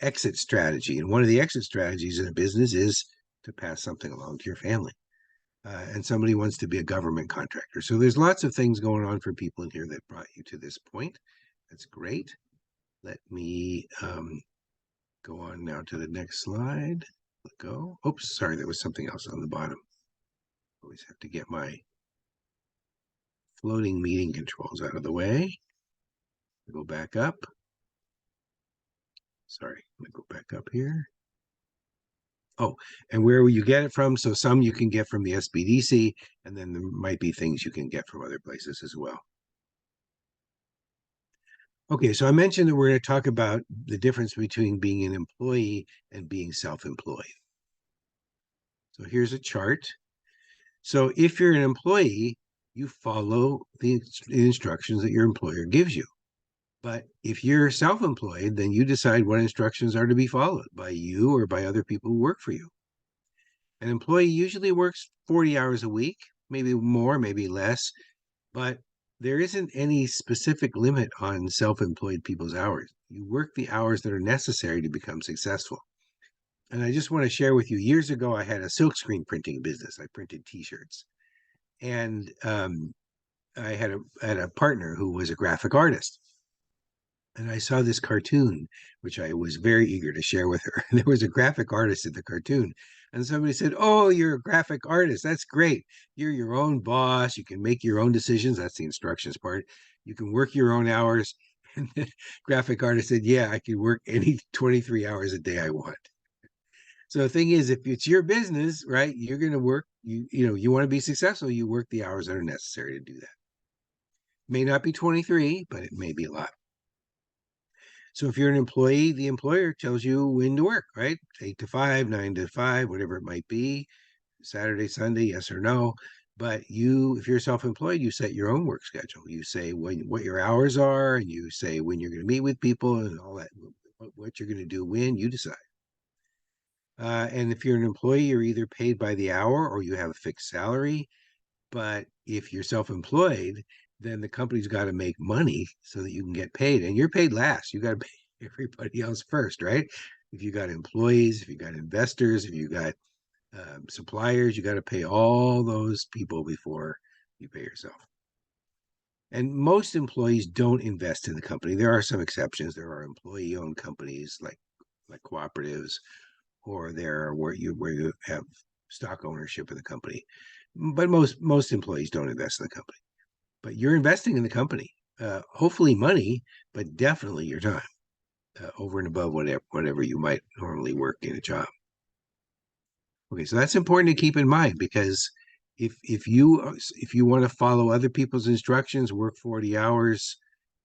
Speaker 2: exit strategy, and one of the exit strategies in a business is to pass something along to your family. And somebody wants to be a government contractor. So there's lots of things going on for people in here that brought you to this point. That's great. Let me go on now to the next slide. Let go. Oops, sorry, there was something else on the bottom. Always have to get my floating meeting controls out of the way. Go back up. Sorry, let me go back up here. Oh, and where will you get it from? So some you can get from the SBDC, and then there might be things you can get from other places as well. Okay, so I mentioned that we're going to talk about the difference between being an employee and being self-employed. So here's a chart. So if you're an employee, you follow the instructions that your employer gives you. But if you're self-employed, then you decide what instructions are to be followed by you or by other people who work for you. An employee usually works 40 hours a week, maybe more, maybe less, but there isn't any specific limit on self-employed people's hours. You work the hours that are necessary to become successful. And I just want to share with you, years ago, I had a silkscreen printing business. I printed t-shirts. And I had a partner who was a graphic artist. And I saw this cartoon, which I was very eager to share with her. There was a graphic artist in the cartoon. And somebody said, oh, you're a graphic artist. That's great. You're your own boss. You can make your own decisions. That's the instructions part. You can work your own hours. And the graphic artist said, yeah, I can work any 23 hours a day I want. So the thing is, if it's your business, right, you're going to work, you want to be successful, you work the hours that are necessary to do that. May not be 23, but it may be a lot. So if you're an employee, the employer tells you when to work, right? 8 to 5, 9 to 5, whatever it might be, Saturday, Sunday, yes or no. But if you're self-employed, you set your own work schedule. You say what your hours are, and you say when you're going to meet with people and all that, what you're going to do when, you decide. And if you're an employee, you're either paid by the hour or you have a fixed salary. But if you're self-employed, then the company's got to make money so that you can get paid. And you're paid last. You got to pay everybody else first, right? if you got employees, if you got investors, if you got suppliers, you got to pay all those people before you pay yourself. And most employees don't invest in the company. There are some exceptions. There are employee-owned companies like cooperatives, or there are where you have stock ownership of the company. But most employees don't invest in the company. But you're investing in the company. Hopefully money, but definitely your time, over and above whatever you might normally work in a job. Okay, so that's important to keep in mind, because if you want to follow other people's instructions, work 40 hours,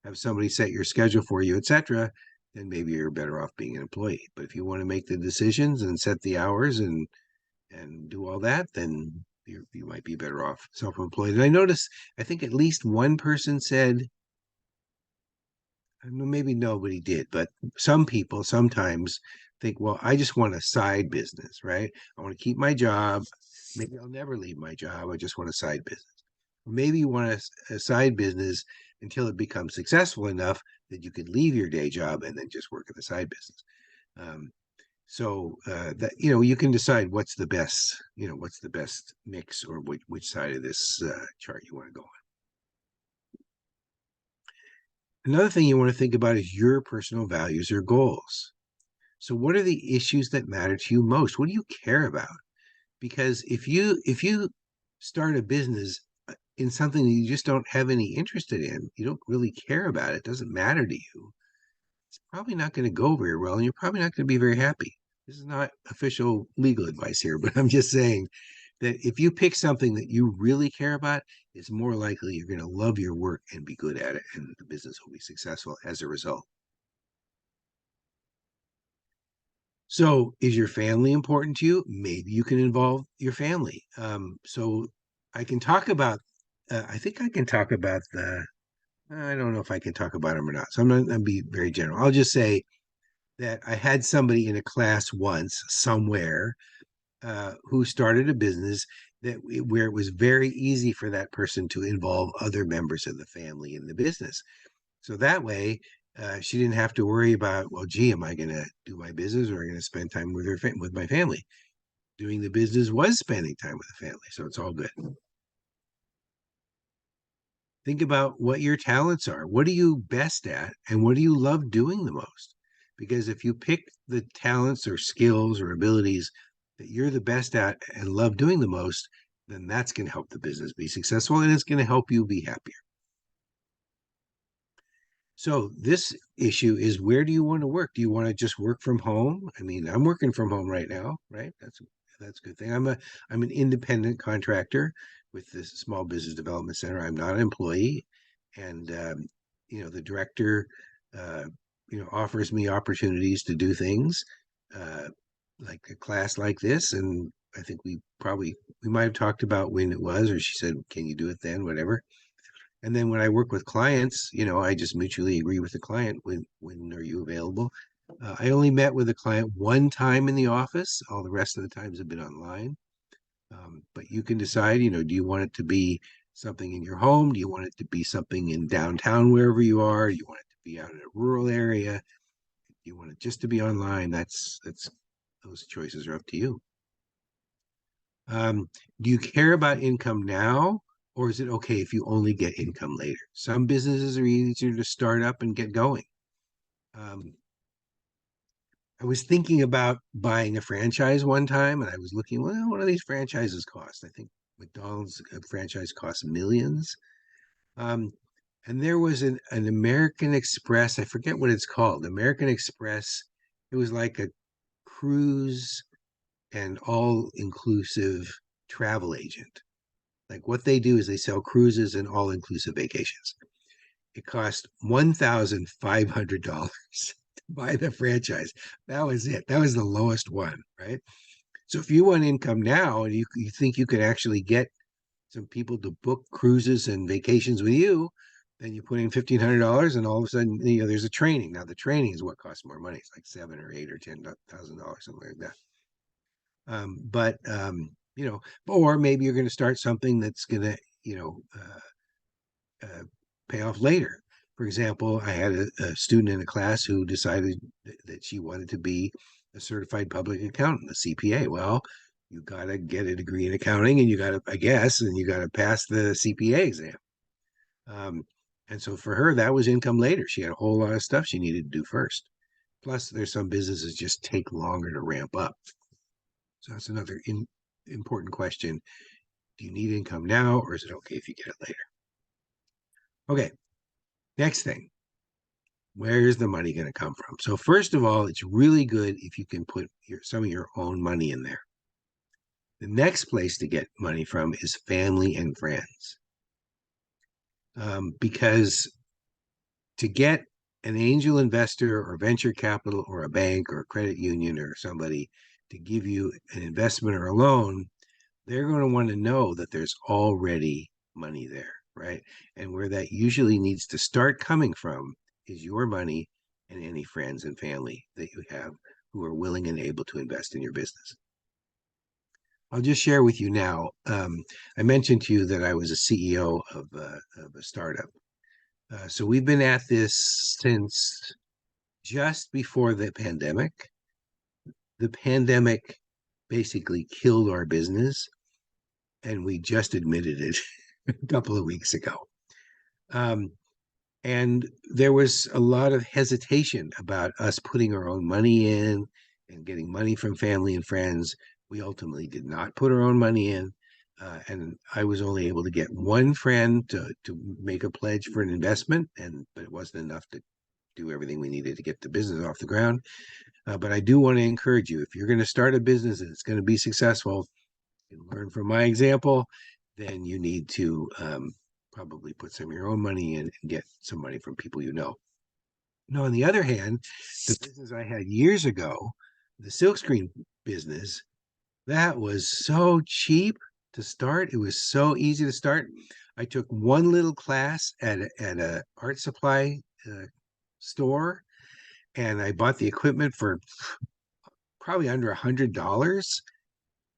Speaker 2: have somebody set your schedule for you, etc., then maybe you're better off being an employee. But if you want to make the decisions and set the hours and do all that, then you might be better off self-employed. And I noticed, I think at least one person said, maybe nobody did, but some people sometimes think, well, I just want a side business, right? I want to keep my job. Maybe I'll never leave my job. I just want a side business. Or maybe you want a side business until it becomes successful enough that you can leave your day job and then just work at the side business. So that, you can decide what's the best mix, or which side of this chart you want to go on. Another thing you want to think about is your personal values or goals. So what are the issues that matter to you most? What do you care about? Because if you start a business in something that you just don't have any interest in, you don't really care about it, doesn't matter to you, it's probably not going to go very well, and you're probably not going to be very happy. This is not official legal advice here, but I'm just saying that if you pick something that you really care about, it's more likely you're going to love your work and be good at it, and the business will be successful as a result. So is your family important to you? Maybe you can involve your family. So I can talk about, I think I can talk about I don't know if I can talk about them or not. So I'm not going to be very general. I'll just say that I had somebody in a class once somewhere who started a business where it was very easy for that person to involve other members of the family in the business. So that way, she didn't have to worry about, well, gee, am I going to do my business, or am I going to spend time with my family? Doing the business was spending time with the family, so it's all good. Think about what your talents are. What are you best at, and what do you love doing the most? Because if you pick the talents or skills or abilities that you're the best at and love doing the most, then that's going to help the business be successful, and it's going to help you be happier. So this issue is, where do you want to work? Do you want to just work from home? I mean, I'm working from home right now, right? That's a good thing. I'm an independent contractor with this Small Business Development Center. I'm not an employee, and the director offers me opportunities to do things like a class like this. And I think we might have talked about when it was, or she said, can you do it then, whatever. And then when I work with clients, I just mutually agree with the client. When are you available? I only met with a client one time in the office. All the rest of the times have been online. But you can decide, do you want it to be something in your home? Do you want it to be something in downtown, wherever you are? Do you want it to be out in a rural area? Do you want it just to be online? Those choices are up to you. Do you care about income now? Or is it okay if you only get income later? Some businesses are easier to start up and get going. I was thinking about buying a franchise one time, and I was looking, well, what do these franchises cost? I think McDonald's franchise costs millions. And there was an American Express, I forget what it's called, American Express. It was like a cruise and all-inclusive travel agent. Like, what they do is they sell cruises and all-inclusive vacations. It cost $1,500 to buy the franchise. That was it. That was the lowest one, right? So if you want income now, and you think you could actually get some people to book cruises and vacations with you, then you put in $1,500, and all of a sudden, there's a training. Now the training is what costs more money. It's like $7,000 or $8,000 or $10,000, something like that. Or maybe you're going to start something that's going to, pay off later. For example, I had a student in a class who decided that she wanted to be a certified public accountant, a CPA. Well, you got to get a degree in accounting, and you got to, I guess, and you got to pass the CPA exam. And so for her, that was income later. She had a whole lot of stuff she needed to do first. Plus, there's some businesses just take longer to ramp up. So that's another important question. Do you need income now, or is it okay if you get it later? Okay, next thing. Where's the money going to come from? So first of all, it's really good if you can put some of your own money in there. The next place to get money from is family and friends. Because to get an angel investor or venture capital or a bank or a credit union or somebody to give you an investment or a loan, they're going to want to know that there's already money there, right? And where that usually needs to start coming from is your money and any friends and family that you have who are willing and able to invest in your business. I'll just share with you now. I mentioned to you that I was a CEO of a startup. So we've been at this since just before the pandemic. The pandemic basically killed our business, and we just admitted it a couple of weeks ago. And there was a lot of hesitation about us putting our own money in and getting money from family and friends. We ultimately did not put our own money in. And I was only able to get one friend to make a pledge for an investment, but it wasn't enough to do everything we needed to get the business off the ground. But I do want to encourage you, if you're going to start a business and it's going to be successful, and learn from my example, then you need to probably put some of your own money in and get some money from people you know. Now, on the other hand, the business I had years ago, the silkscreen business, that was so cheap to start. It was so easy to start. I took one little class at a art supply store, and I bought the equipment for probably under $100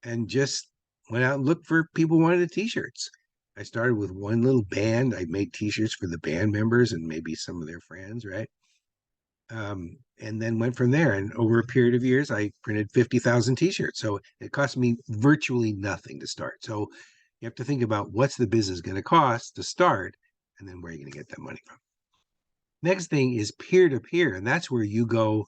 Speaker 2: and just went out and looked for people who wanted t-shirts. I started with one little band. I made t-shirts for the band members and maybe some of their friends, right? And then went from there. And over a period of years, I printed 50,000 t-shirts. So it cost me virtually nothing to start. So you have to think about what's the business going to cost to start, and then where are you going to get that money from. Next thing is peer-to-peer. And that's where you go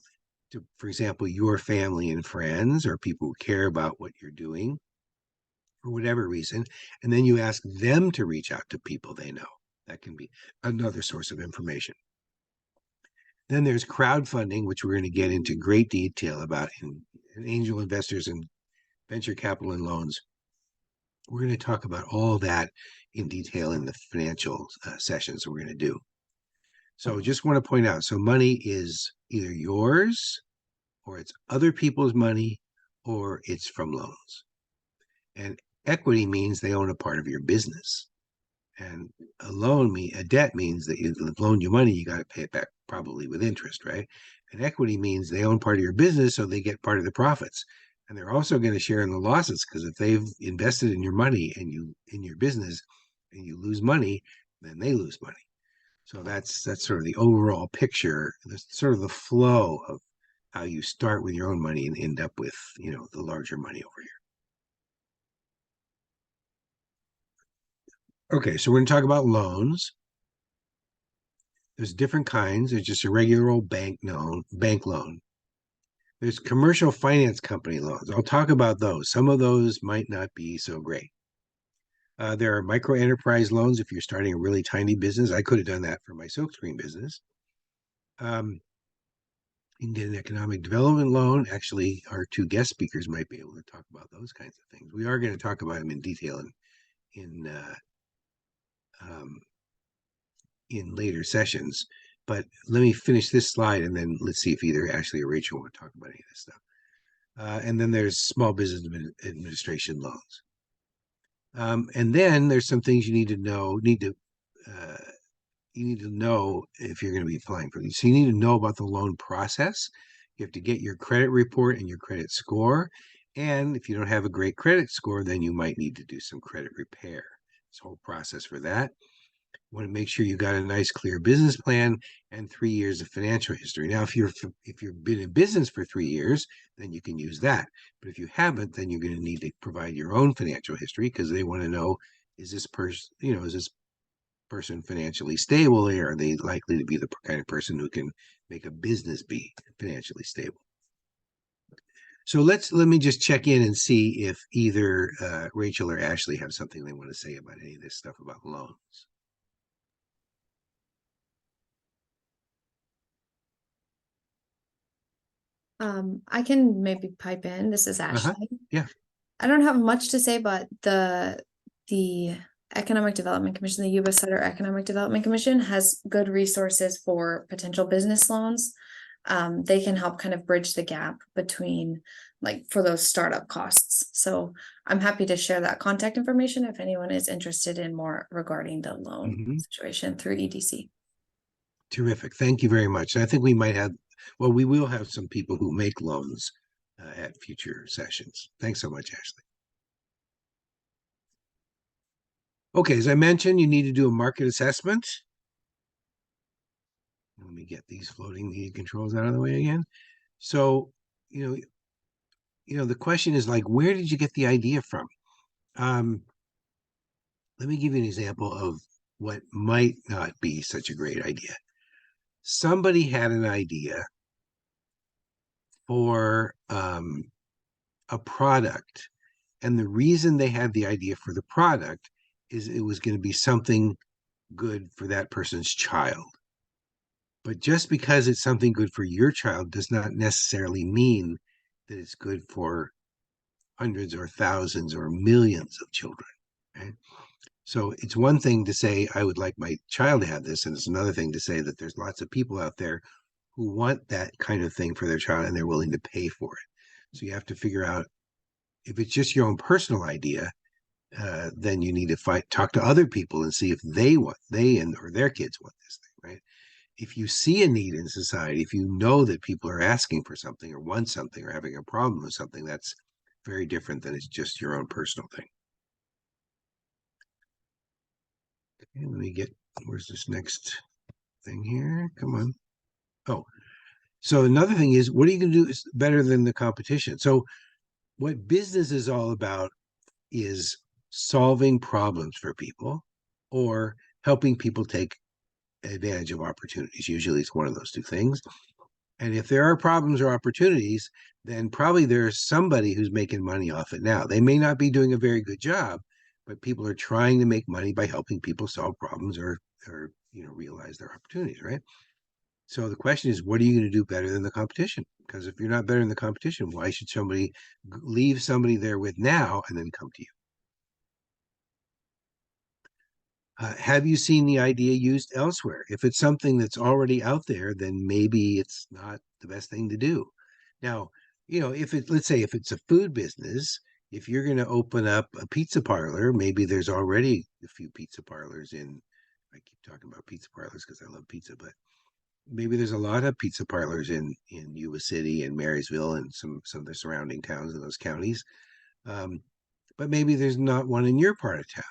Speaker 2: to, for example, your family and friends or people who care about what you're doing for whatever reason, and then you ask them to reach out to people they know. That can be another source of information. Then there's crowdfunding, which we're going to get into great detail about in angel investors and venture capital and loans. We're going to talk about all that in detail in the financial sessions we're going to do. So just want to point out, so money is either yours, or it's other people's money, or it's from loans. And equity means they own a part of your business. And a debt means that you loan you money, you got to pay it back probably with interest, right? And equity means they own part of your business, so they get part of the profits. And they're also going to share in the losses, because if they've invested in your money and in your business and you lose money, then they lose money. So that's sort of the overall picture, sort of the flow of how you start with your own money and end up with, the larger money over here. Okay, so we're going to talk about loans. There's different kinds. There's just a regular old bank loan. There's commercial finance company loans. I'll talk about those. Some of those might not be so great. There are micro enterprise loans if you're starting a really tiny business. I could have done that for my silkscreen business. You can get an economic development loan. Actually, our two guest speakers might be able to talk about those kinds of things. We are going to talk about them in detail in later sessions. But let me finish this slide, and then let's see if either Ashley or Rachel want to talk about any of this stuff. And then there's small business administration loans. And then there's some things you need to know. You need to know if you're going to be applying for these. So you need to know about the loan process. You have to get your credit report and your credit score. And if you don't have a great credit score, then you might need to do some credit repair. This whole process for that. You want to make sure you got a nice, clear business plan and 3 years of financial history. Now, if you've been in business for 3 years, then you can use that. But if you haven't, then you're going to need to provide your own financial history, because they want to know, is this person financially stable? Or are they likely to be the kind of person who can make a business be financially stable? So let me just check in and see if either Rachel or Ashley have something they want to say about any of this stuff about loans.
Speaker 4: I can maybe pipe in. This is Ashley.
Speaker 2: Yeah.
Speaker 4: I don't have much to say, but the Economic Development Commission, the Yuba-Sutter Economic Development Commission, has good resources for potential business loans. They can help kind of bridge the gap between, like, for those startup costs. So I'm happy to share that contact information if anyone is interested in more regarding the loan situation through EDC.
Speaker 2: Terrific. Thank you very much. I think we might have, well, we will have some people who make loans at future sessions. Thanks so much, Ashley. Okay, as I mentioned, you need to do a market assessment. Let me get these floating lead controls out of the way again. So, the question is, like, where did you get the idea from? Let me give you an example of what might not be such a great idea. Somebody had an idea for a product, and the reason they had the idea for the product is it was going to be something good for that person's child. But just because it's something good for your child does not necessarily mean that it's good for hundreds or thousands or millions of children. Okay? So it's one thing to say, I would like my child to have this, and it's another thing to say that there's lots of people out there who want that kind of thing for their child, and they're willing to pay for it. So you have to figure out, if it's just your own personal idea, then you need to talk to other people and see if or their kids want this thing, right? If you see a need in society, if you know that people are asking for something or want something or having a problem with something, that's very different than it's just your own personal thing. Okay, let me get, where's this next thing here? Come on. Oh, so another thing is, what are you going to do is better than the competition? So what business is all about is solving problems for people or helping people take advantage of opportunities. Usually it's one of those two things. And if there are problems or opportunities, then probably there's somebody who's making money off it now. They may not be doing a very good job, but people are trying to make money by helping people solve problems or realize their opportunities, right? So the question is, what are you going to do better than the competition? Because if you're not better than the competition, why should somebody leave somebody they're with now and then come to you? Have you seen the idea used elsewhere? If it's something that's already out there, then maybe it's not the best thing to do. Now, let's say if it's a food business, if you're going to open up a pizza parlor, maybe there's already a few pizza parlors I keep talking about pizza parlors because I love pizza, but maybe there's a lot of pizza parlors in Yuba City and Marysville and some of the surrounding towns in those counties. But maybe there's not one in your part of town.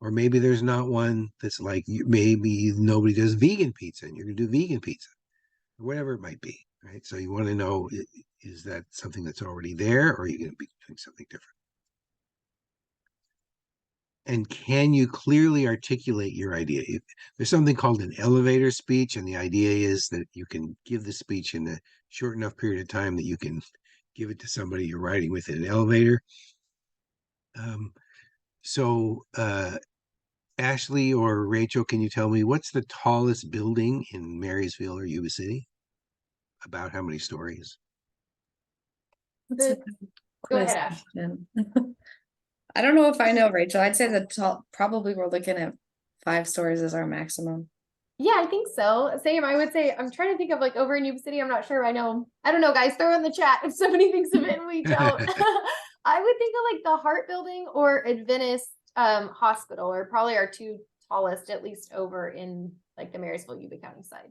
Speaker 2: Or maybe there's not one that's like, maybe nobody does vegan pizza and you're going to do vegan pizza, or whatever it might be, right? So you want to know, is that something that's already there, or are you going to be doing something different? And can you clearly articulate your idea? There's something called an elevator speech, and the idea is that you can give the speech in a short enough period of time that you can give it to somebody you're riding with in an elevator. Ashley or Rachel, can you tell me what's the tallest building in Marysville or Yuba City? About how many stories?
Speaker 3: Go ahead, Ash.
Speaker 4: I don't know if I know, Rachel. I'd say probably we're looking at 5 stories as our maximum.
Speaker 3: Yeah, I think so. Same. I would say, I'm trying to think of, like, over in Yuba City. I'm not sure. I don't know, guys. Throw in the chat if somebody thinks of it and we don't. I would think of, like, the Hart Building or Adventist Hospital are probably our 2 tallest, at least over in, like, the Marysville, Yuba County side.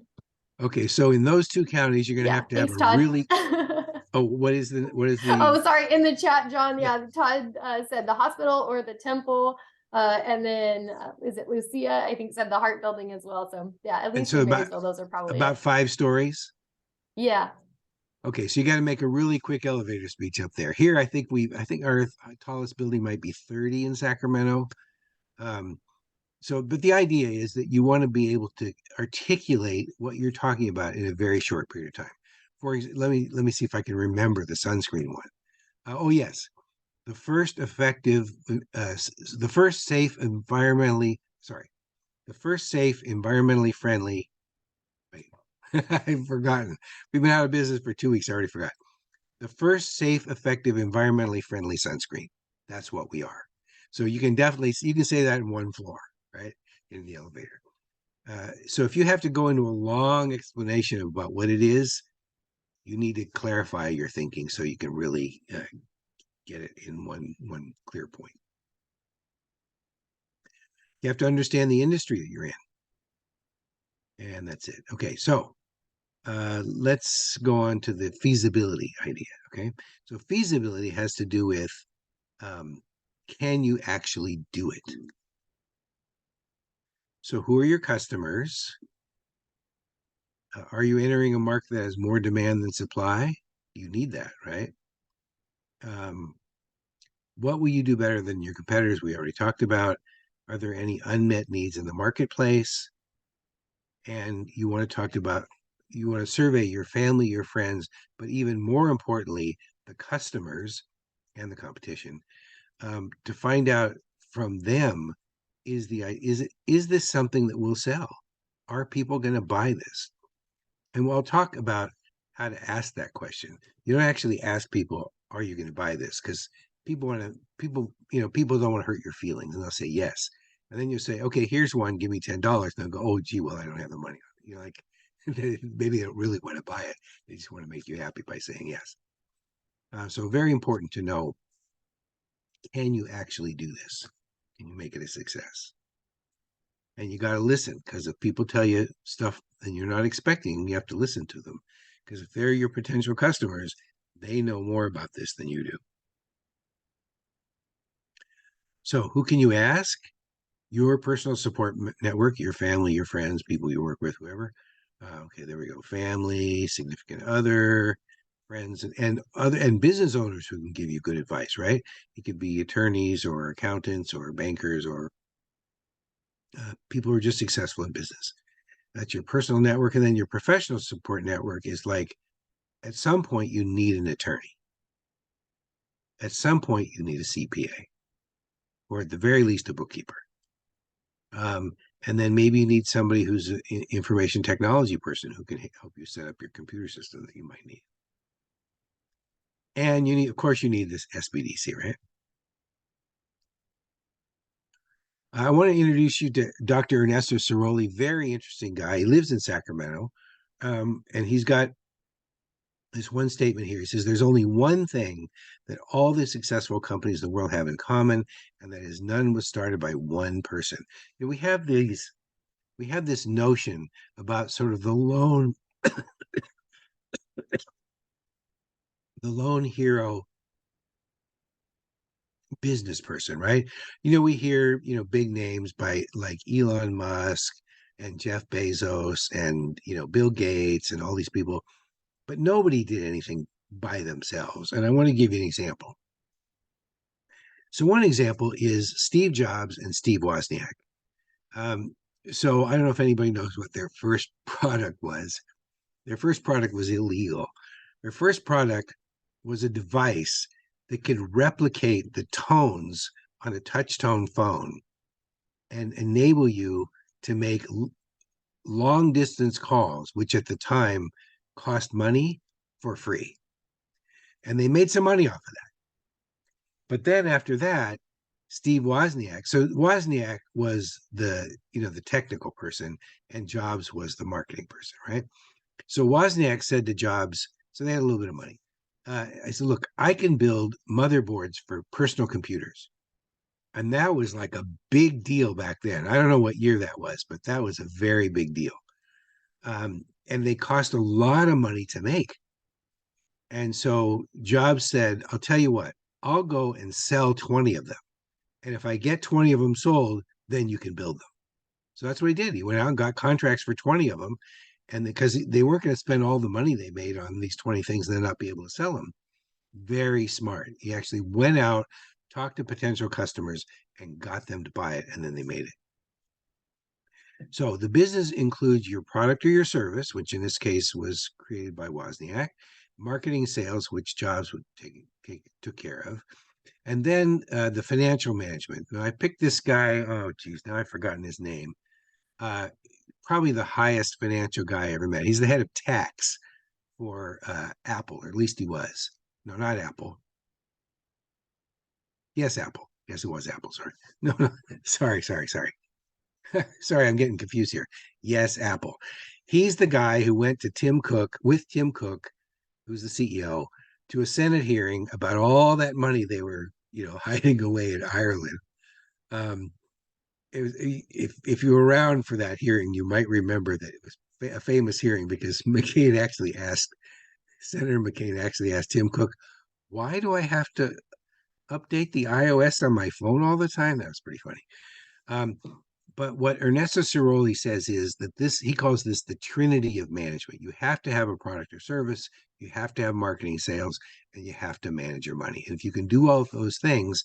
Speaker 2: Okay, so in those 2 counties, you're going to have to have a really. Oh, what is the?
Speaker 3: Oh, sorry. In the chat, John. Yeah, Todd said the hospital or the temple. And then is it Lucia? I think said the Hart Building as well. So yeah, at
Speaker 2: And
Speaker 3: least
Speaker 2: so
Speaker 3: in Marysville, those are probably
Speaker 2: about
Speaker 3: it.
Speaker 2: 5 stories.
Speaker 3: Yeah.
Speaker 2: Okay, so you got to make a really quick elevator speech up there. Here, I think our tallest building might be 30 in Sacramento. But the idea is that you want to be able to articulate what you're talking about in a very short period of time. Let me see if I can remember the sunscreen one. Oh yes, the first safe environmentally friendly. Wait, I've forgotten. We've been out of business for 2 weeks. I already forgot. The first safe, effective, environmentally friendly sunscreen. That's what we are. So you can say that in one floor, right? In the elevator. So if you have to go into a long explanation about what it is, you need to clarify your thinking so you can really get it in one clear point. You have to understand the industry that you're in. And that's it. Okay, so let's go on to the feasibility idea. Okay, so feasibility has to do with can you actually do it? So who are your customers? Are you entering a market that has more demand than supply? You need that, right? What will you do better than your competitors? We already talked about. Are there any unmet needs in the marketplace? And you want to survey your family, your friends, but even more importantly, the customers and the competition to find out from them, is this something that will sell? Are people going to buy this? And we'll talk about how to ask that question. You don't actually ask people, are you going to buy this? Because people don't want to hurt your feelings, and they'll say yes. And then you say, okay, here's one, give me $10. And they'll go, oh, gee, well, I don't have the money. Like, maybe they don't really want to buy it. They just want to make you happy by saying yes. So very important to know, can you actually do this? Can you make it a success? And you got to listen, because if people tell you stuff and you're not expecting, you have to listen to them. Because if they're your potential customers, they know more about this than you do. So who can you ask? Your personal support network, your family, your friends, people you work with, whoever. Okay, there we go. Family, significant other, friends, and business owners who can give you good advice, right? It could be attorneys or accountants or bankers or people who are just successful in business. That's your personal network. And then your professional support network is like, at some point you need an attorney. At some point you need a CPA, or at the very least a bookkeeper. And then maybe you need somebody who's an information technology person who can help you set up your computer system that you might need. And of course, you need this SBDC, right? I want to introduce you to Dr. Ernesto Ciroli, very interesting guy. He lives in Sacramento, and he's got this one statement here. He says, there's only one thing that all the successful companies in the world have in common, and that is none was started by one person. And we have this notion about sort of the lone hero business person, right? We hear, big names by like Elon Musk and Jeff Bezos and, Bill Gates and all these people, but nobody did anything by themselves. And I want to give you an example. So one example is Steve Jobs and Steve Wozniak. So I don't know if anybody knows what their first product was. Their first product was illegal. Their first product was a device that could replicate the tones on a touch tone phone and enable you to make long distance calls, which at the time cost money, for free. And they made some money off of that. But then after that, Steve Wozniak, so Wozniak was the technical person and Jobs was the marketing person, right? So Wozniak said to Jobs, so they had a little bit of money. I said, look, I can build motherboards for personal computers. And that was like a big deal back then. I don't know what year that was, but that was a very big deal. And they cost a lot of money to make. And so Jobs said, I'll tell you what, I'll go and sell 20 of them. And if I get 20 of them sold, then you can build them. So that's what he did. He went out and got contracts for 20 of them. And because they weren't going to spend all the money they made on these 20 things and then not be able to sell them. Very smart. He actually went out, talked to potential customers, and got them to buy it, and then they made it. So the business includes your product or your service, which in this case was created by Wozniak, marketing, sales, which Jobs would took care of, and then the financial management. Now I picked this guy. Oh, geez, now I've forgotten his name. Probably the highest financial guy I ever met. He's the head of tax for Apple, or at least he was. No, not Apple. Yes, Apple. Yes, it was Apple. Sorry. No, sorry. Sorry, I'm getting confused here. Yes, Apple. He's the guy who went to Tim Cook, who's the CEO, to a Senate hearing about all that money they were, hiding away in Ireland. If you were around for that hearing, you might remember that it was a famous hearing because Senator McCain actually asked Tim Cook, why do I have to update the iOS on my phone all the time? That was pretty funny. But what Ernesto Ciroli says is that he calls this the trinity of management. You have to have a product or service, you have to have marketing, sales, and you have to manage your money. And if you can do all of those things,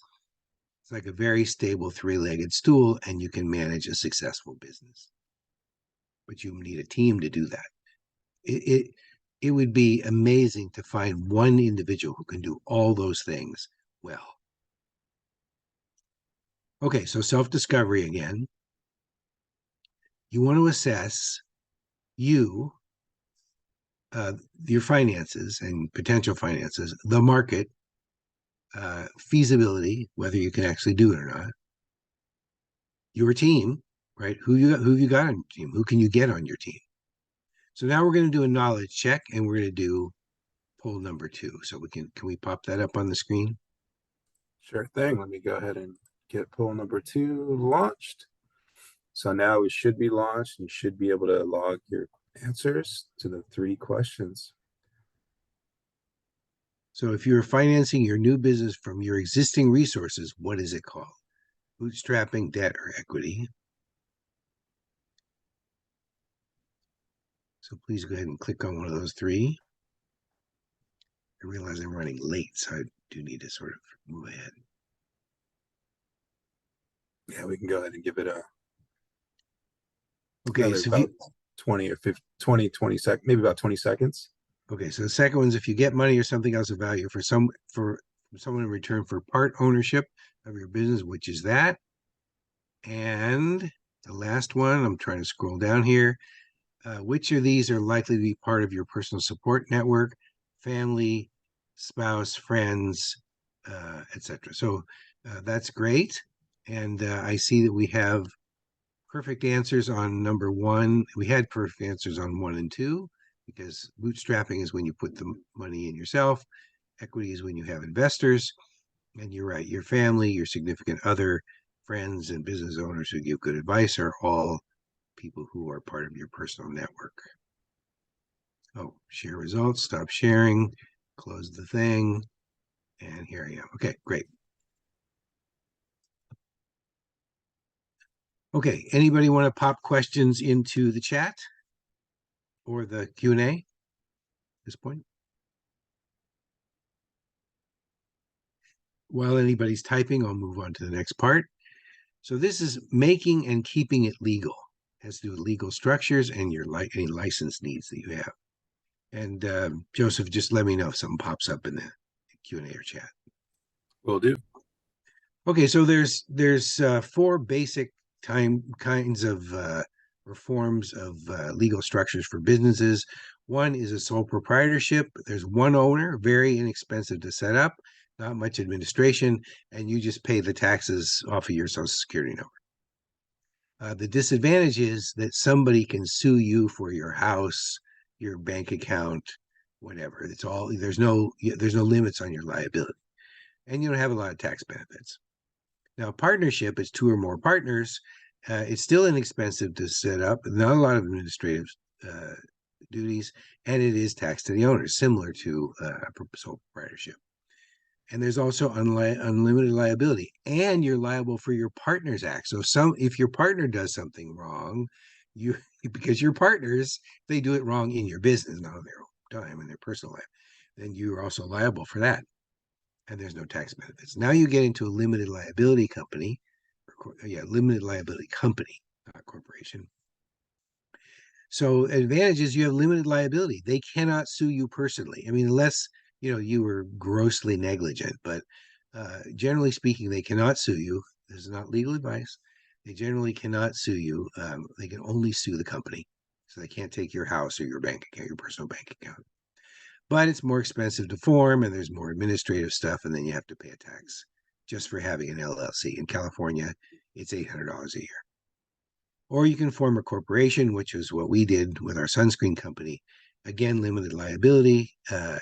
Speaker 2: it's like a very stable three-legged stool, and you can manage a successful business. But you need a team to do that. It would be amazing to find one individual who can do all those things well. Okay, so self-discovery again. You want to assess your finances and potential finances, the market, feasibility, whether you can actually do it or not, your team, right? Who you got on your team? Who can you get on your team? So now we're going to do a knowledge check, and we're going to do poll number 2. So can we pop that up on the screen?
Speaker 1: Sure thing. Let me go ahead and get poll number 2 launched. So now we should be launched. You should be able to log your answers to the 3 questions.
Speaker 2: So if you're financing your new business from your existing resources, what is it called? Bootstrapping, debt, or equity? So please go ahead and click on one of those 3. I realize I'm running late, so I do need to sort of move ahead.
Speaker 1: Yeah, we can go ahead and give it a
Speaker 2: okay. So
Speaker 1: about 20 or 50, 20 seconds, maybe about 20 seconds.
Speaker 2: Okay, so the second one is if you get money or something else of value from someone in return for part ownership of your business, which is that. And the last one, I'm trying to scroll down here. Which of these are likely to be part of your personal support network, family, spouse, friends, etc. So that's great. And I see that we have perfect answers on number 1. We had perfect answers on 1 and 2, because bootstrapping is when you put the money in yourself. Equity is when you have investors. And you're right, your family, your significant other, friends, and business owners who give good advice are all people who are part of your personal network. Oh, share results, stop sharing, close the thing, and here I am. Okay, great. Okay, anybody want to pop questions into the chat or the Q&A at this point? While anybody's typing, I'll move on to the next part. So this is making and keeping it legal. It has to do with legal structures and your any license needs that you have. And Joseph, just let me know if something pops up in the Q&A or chat.
Speaker 1: Will do.
Speaker 2: Okay, so there's 4 basic kinds of or forms of legal structures for businesses. One is a sole proprietorship. There's one owner, very inexpensive to set up, not much administration, and you just pay the taxes off of your Social Security number. The disadvantage is that somebody can sue you for your house, your bank account, whatever. It's all there's no limits on your liability, and you don't have a lot of tax benefits. Now, partnership is 2 or more partners. It's still inexpensive to set up, not a lot of administrative duties, and it is taxed to the owners, similar to sole proprietorship. And there's also unlimited liability, and you're liable for your partner's act. So if your partner does something wrong, you because your partners, they do it wrong in your business, not on their own time in their personal life, then you're also liable for that. And there's no tax benefits. Now you get into a limited liability company, limited liability company, not corporation. So advantage is you have limited liability. They cannot sue you personally. I mean, unless you were grossly negligent, but generally speaking, they cannot sue you. This is not legal advice. They generally cannot sue you. They can only sue the company. So they can't take your house or your bank account, your personal bank account. But it's more expensive to form, and there's more administrative stuff, and then you have to pay a tax just for having an LLC. In California, it's $800 a year. Or you can form a corporation, which is what we did with our sunscreen company. Again, limited liability,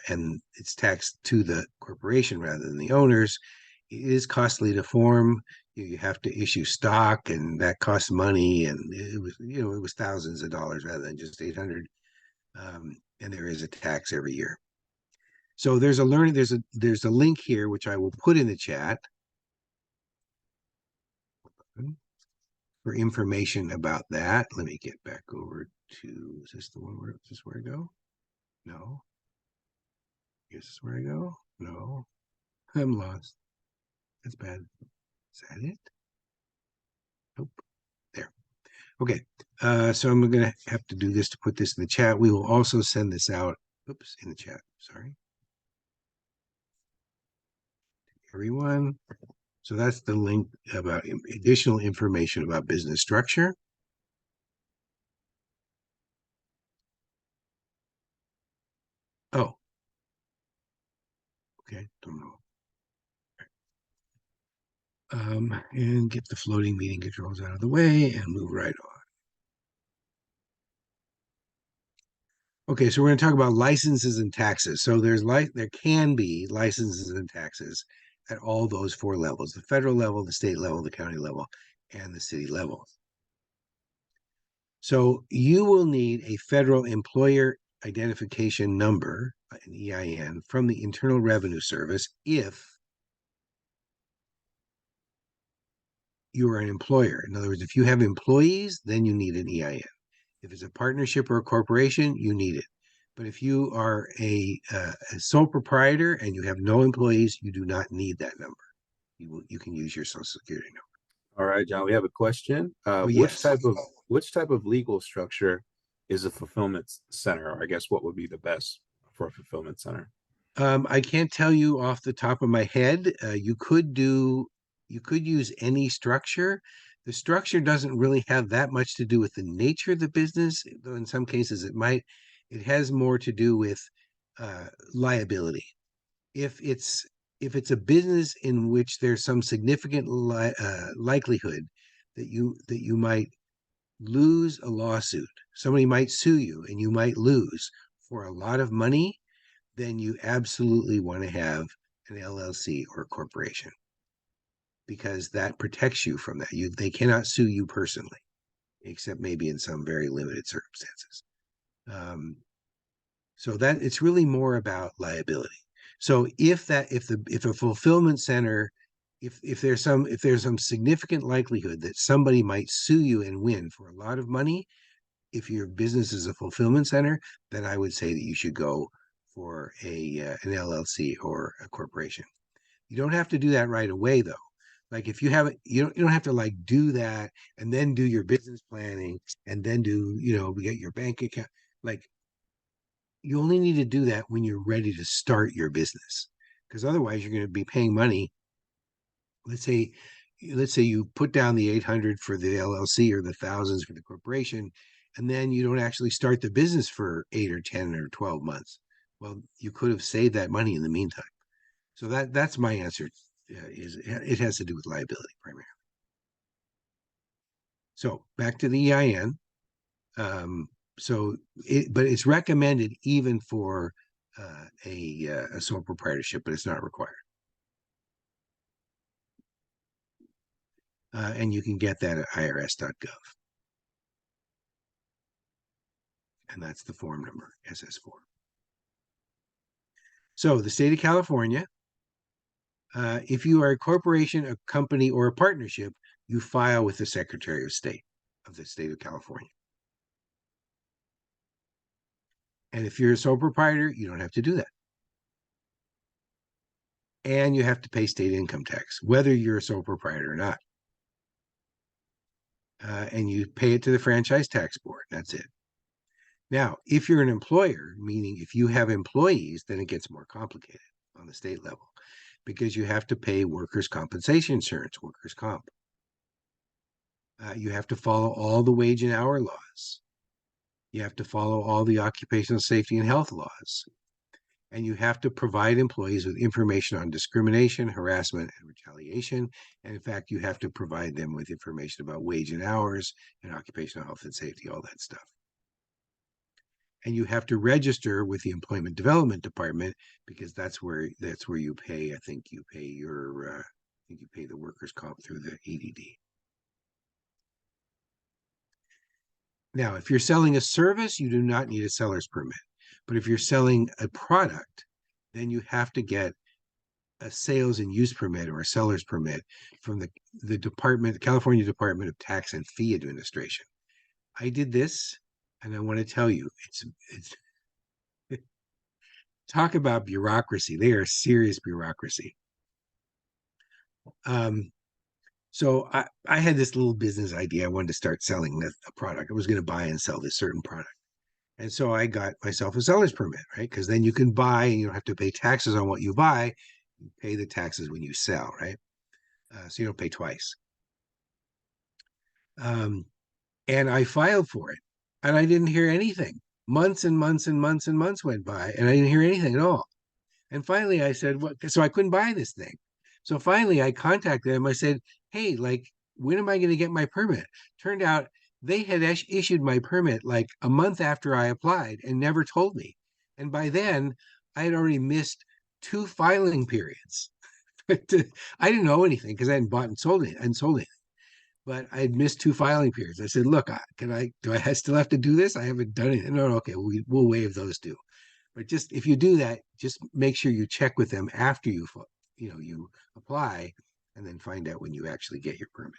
Speaker 2: and it's taxed to the corporation rather than the owners. It is costly to form. You have to issue stock, and that costs money. And it was thousands of dollars rather than just 800. And there is a tax every year. So there's a link here which I will put in the chat for information about that. Let me get back over to, is this where I go? No. Is this where I go? No. I'm lost. That's bad. Is that it? Nope. There. Okay. So I'm going to have to do this to put this in the chat. We will also send this out. Oops, in the chat. Sorry. Everyone. So that's the link about additional information about business structure. Oh. Okay, don't know. And get the floating meeting controls out of the way and move right on. Okay, so we're going to talk about licenses and taxes. So there can be licenses and taxes at all those 4 levels: the federal level, the state level, the county level, and the city level. So you will need a federal employer identification number, an EIN, from the Internal Revenue Service if you are an employer. In other words, if you have employees, then you need an EIN. If it's a partnership or a corporation, you need it. But if you are a sole proprietor and you have no employees, you do not need that number. You can use your Social Security number.
Speaker 1: All right, John, we have a question.
Speaker 2: Yes.
Speaker 1: Which type of legal structure is a fulfillment center? Or I guess what would be the best for a fulfillment center?
Speaker 2: I can't tell you off the top of my head. You could use any structure. The structure doesn't really have that much to do with the nature of the business, though in some cases it might. It has more to do with liability. If it's a business in which there's some significant likelihood that you might lose a lawsuit, somebody might sue you and you might lose for a lot of money, then you absolutely want to have an LLC or a corporation, because that protects you from that. They cannot sue you personally, except maybe in some very limited circumstances. So that it's really more about liability. So if a fulfillment center, if there's some significant likelihood that somebody might sue you and win for a lot of money, if your business is a fulfillment center, then I would say that you should go for an LLC or a corporation. You don't have to do that right away, though. Like if you haven't, you don't have to like do that and then do your business planning and then get your bank account. Like you only need to do that when you're ready to start your business, because otherwise you're going to be paying money. Let's say you put down the 800 for the LLC or the thousands for the corporation, and then you don't actually start the business for 8 or 10 or 12 months. Well, you could have saved that money in the meantime. So that's my answer. It has to do with liability primarily. So back to the EIN. But it's recommended even for a sole proprietorship, but it's not required. And you can get that at irs.gov. And that's the form number, SS4. So the state of California If you are a corporation, a company, or a partnership, you file with the Secretary of State of the state of California. And if you're a sole proprietor, you don't have to do that. And you have to pay state income tax, whether you're a sole proprietor or not. And you pay it to the Franchise Tax Board. That's it. Now, if you're an employer, meaning if you have employees, then it gets more complicated on the state level because you have to pay workers' compensation insurance, workers' comp. You have to follow all the wage and hour laws. You have to follow all the occupational safety and health laws. And you have to provide employees with information on discrimination, harassment, and retaliation. And in fact, you have to provide them with information about wage and hours and occupational health and safety, all that stuff. And you have to register with the Employment Development Department because that's where you pay. I think you pay the workers' comp through the EDD. Now, if you're selling a service, you do not need a seller's permit. But if you're selling a product, then you have to get a sales and use permit or a seller's permit from the California Department of Tax and Fee Administration. I did this, and I want to tell you, it's talk about bureaucracy. They are serious bureaucracy. So I had this little business idea. I wanted to start selling a product. I was going to buy and sell this certain product. And so I got myself a seller's permit, right? Because then you can buy and you don't have to pay taxes on what you buy. You pay the taxes when you sell, right? So you don't pay twice. And I filed for it and I didn't hear anything. Months and months and months and months went by and I didn't hear anything at all. And finally I said, what? So I couldn't buy this thing. So finally I contacted them. I said, hey, like, when am I going to get my permit? Turned out they had issued my permit like a month after I applied and never told me. And by then I had already missed 2 filing periods. I didn't know anything because I hadn't bought and sold anything. But I had missed 2 filing periods. I said, look, do I still have to do this? I haven't done it. No, okay, we'll waive those 2. But just if you do that, just make sure you check with them after you apply and then find out when you actually get your permit.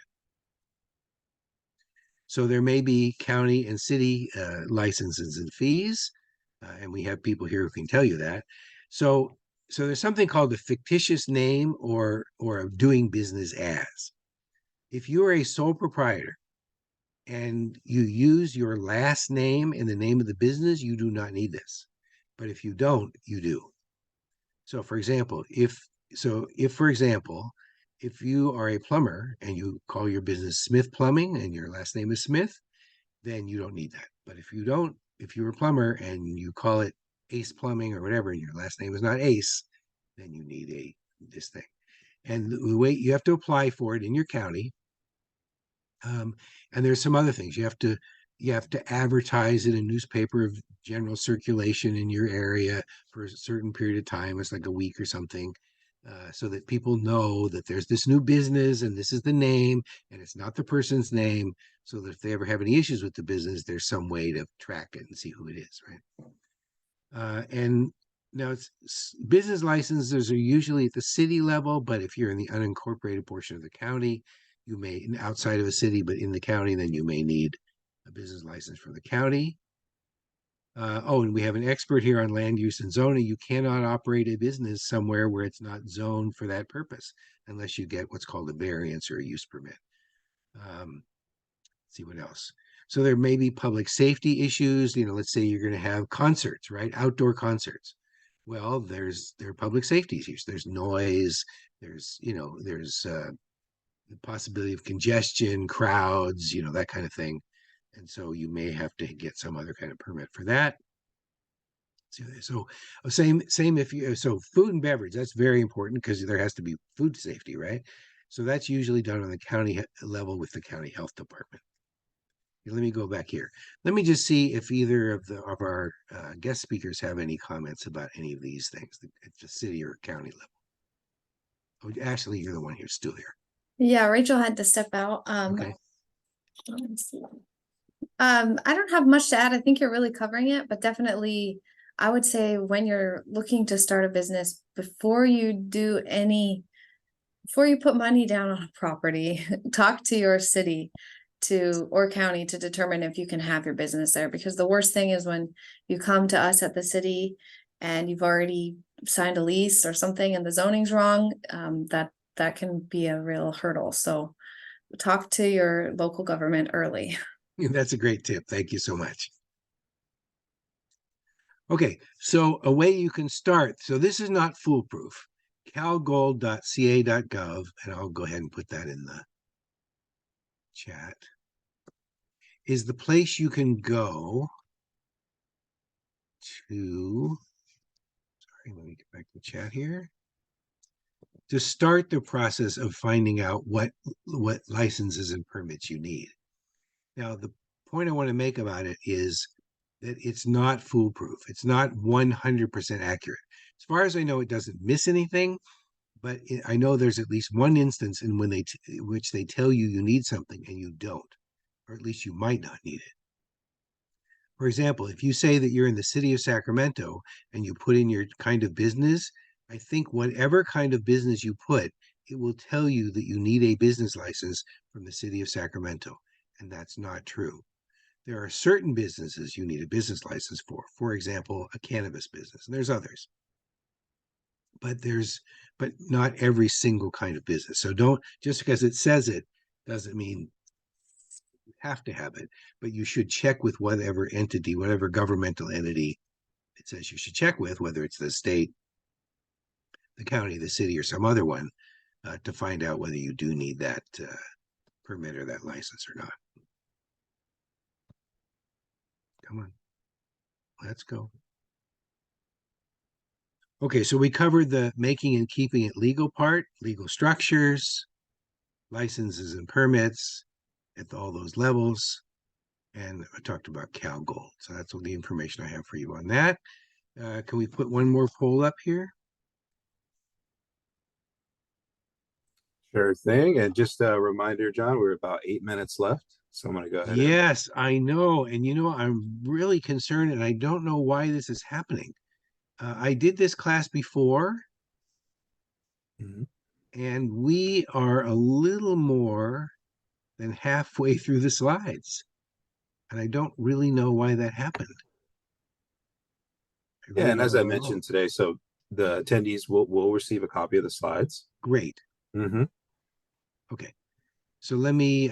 Speaker 2: So there may be county and city licenses and fees, and we have people here who can tell you that. So there's something called a fictitious name or a doing business as. If you're a sole proprietor and you use your last name in the name of the business, you do not need this. But if you don't, you do. So for example, if you are a plumber and you call your business Smith Plumbing and your last name is Smith, then you don't need that. But if you're a plumber and you call it Ace Plumbing or whatever, and your last name is not Ace, then you need this thing. And the way you have to apply for it in your county. And there's some other things. You have to advertise in a newspaper of general circulation in your area for a certain period of time. It's like a week or something. So that people know that there's this new business and this is the name and it's not the person's name, so that if they ever have any issues with the business, there's some way to track it and see who it is, right? And now business licenses are usually at the city level, but if you're in the unincorporated portion of the county, you may, outside of a city, but in the county, then you may need a business license from the county. And we have an expert here on land use and zoning. You cannot operate a business somewhere where it's not zoned for that purpose unless you get what's called a variance or a use permit. Let's see what else. So there may be public safety issues. Let's say you're going to have concerts, right? Outdoor concerts. Well, there are public safety issues. There's noise. There's the possibility of congestion, crowds, that kind of thing. And so you may have to get some other kind of permit for that. So same if food and beverage, that's very important because there has to be food safety, right? So that's usually done on the county level with the county health department. Let me go back here. Let me just see if either of our guest speakers have any comments about any of these things at the city or county level. Oh, Ashley, you're the one who's still here.
Speaker 4: Yeah, Rachel had to step out.
Speaker 2: Okay.
Speaker 4: Let me see. I don't have much to add. I think you're really covering it, but definitely I would say when you're looking to start a business, before you do any before you put money down on a property, talk to your city or county to determine if you can have your business there. Because the worst thing is when you come to us at the city and you've already signed a lease or something and the zoning's wrong, that can be a real hurdle. So talk to your local government early.
Speaker 2: That's a great tip. Thank you so much. Okay, so a way you can start. So this is not foolproof. calgold.ca.gov, and I'll go ahead and put that in the chat, is the place you can go to. Sorry, let me get back to the chat here. To start the process of finding out what licenses and permits you need. Now, the point I want to make about it is that it's not foolproof. It's not 100% accurate. As far as I know, it doesn't miss anything, but I know there's at least one instance in which they tell you you need something and you don't, or at least you might not need it. For example, if you say that you're in the city of Sacramento and you put in your kind of business, I think whatever kind of business you put, it will tell you that you need a business license from the city of Sacramento, and that's not true. There are certain businesses you need a business license for example, a cannabis business, and there's others. But not every single kind of business. So just because it says it doesn't mean you have to have it, but you should check with whatever entity, whatever governmental entity it says you should check with, whether it's the state, the county, the city, or some other one, to find out whether you do need that permit or that license or not. Come on, let's go. Okay, so we covered the making and keeping it legal part, legal structures, licenses and permits at all those levels, and I talked about CalGold. So that's all the information I have for you on that. Can we put one more poll up here?
Speaker 1: Sure thing. And just a reminder, John, we're about 8 minutes left. So I'm going to go ahead.
Speaker 2: Yes, I know. And I'm really concerned and I don't know why this is happening. I did this class before, and we are a little more than halfway through the slides. And I don't really know why that happened.
Speaker 1: Yeah, and as I mentioned today, so the attendees will receive a copy of the slides.
Speaker 2: Great. Okay. So let me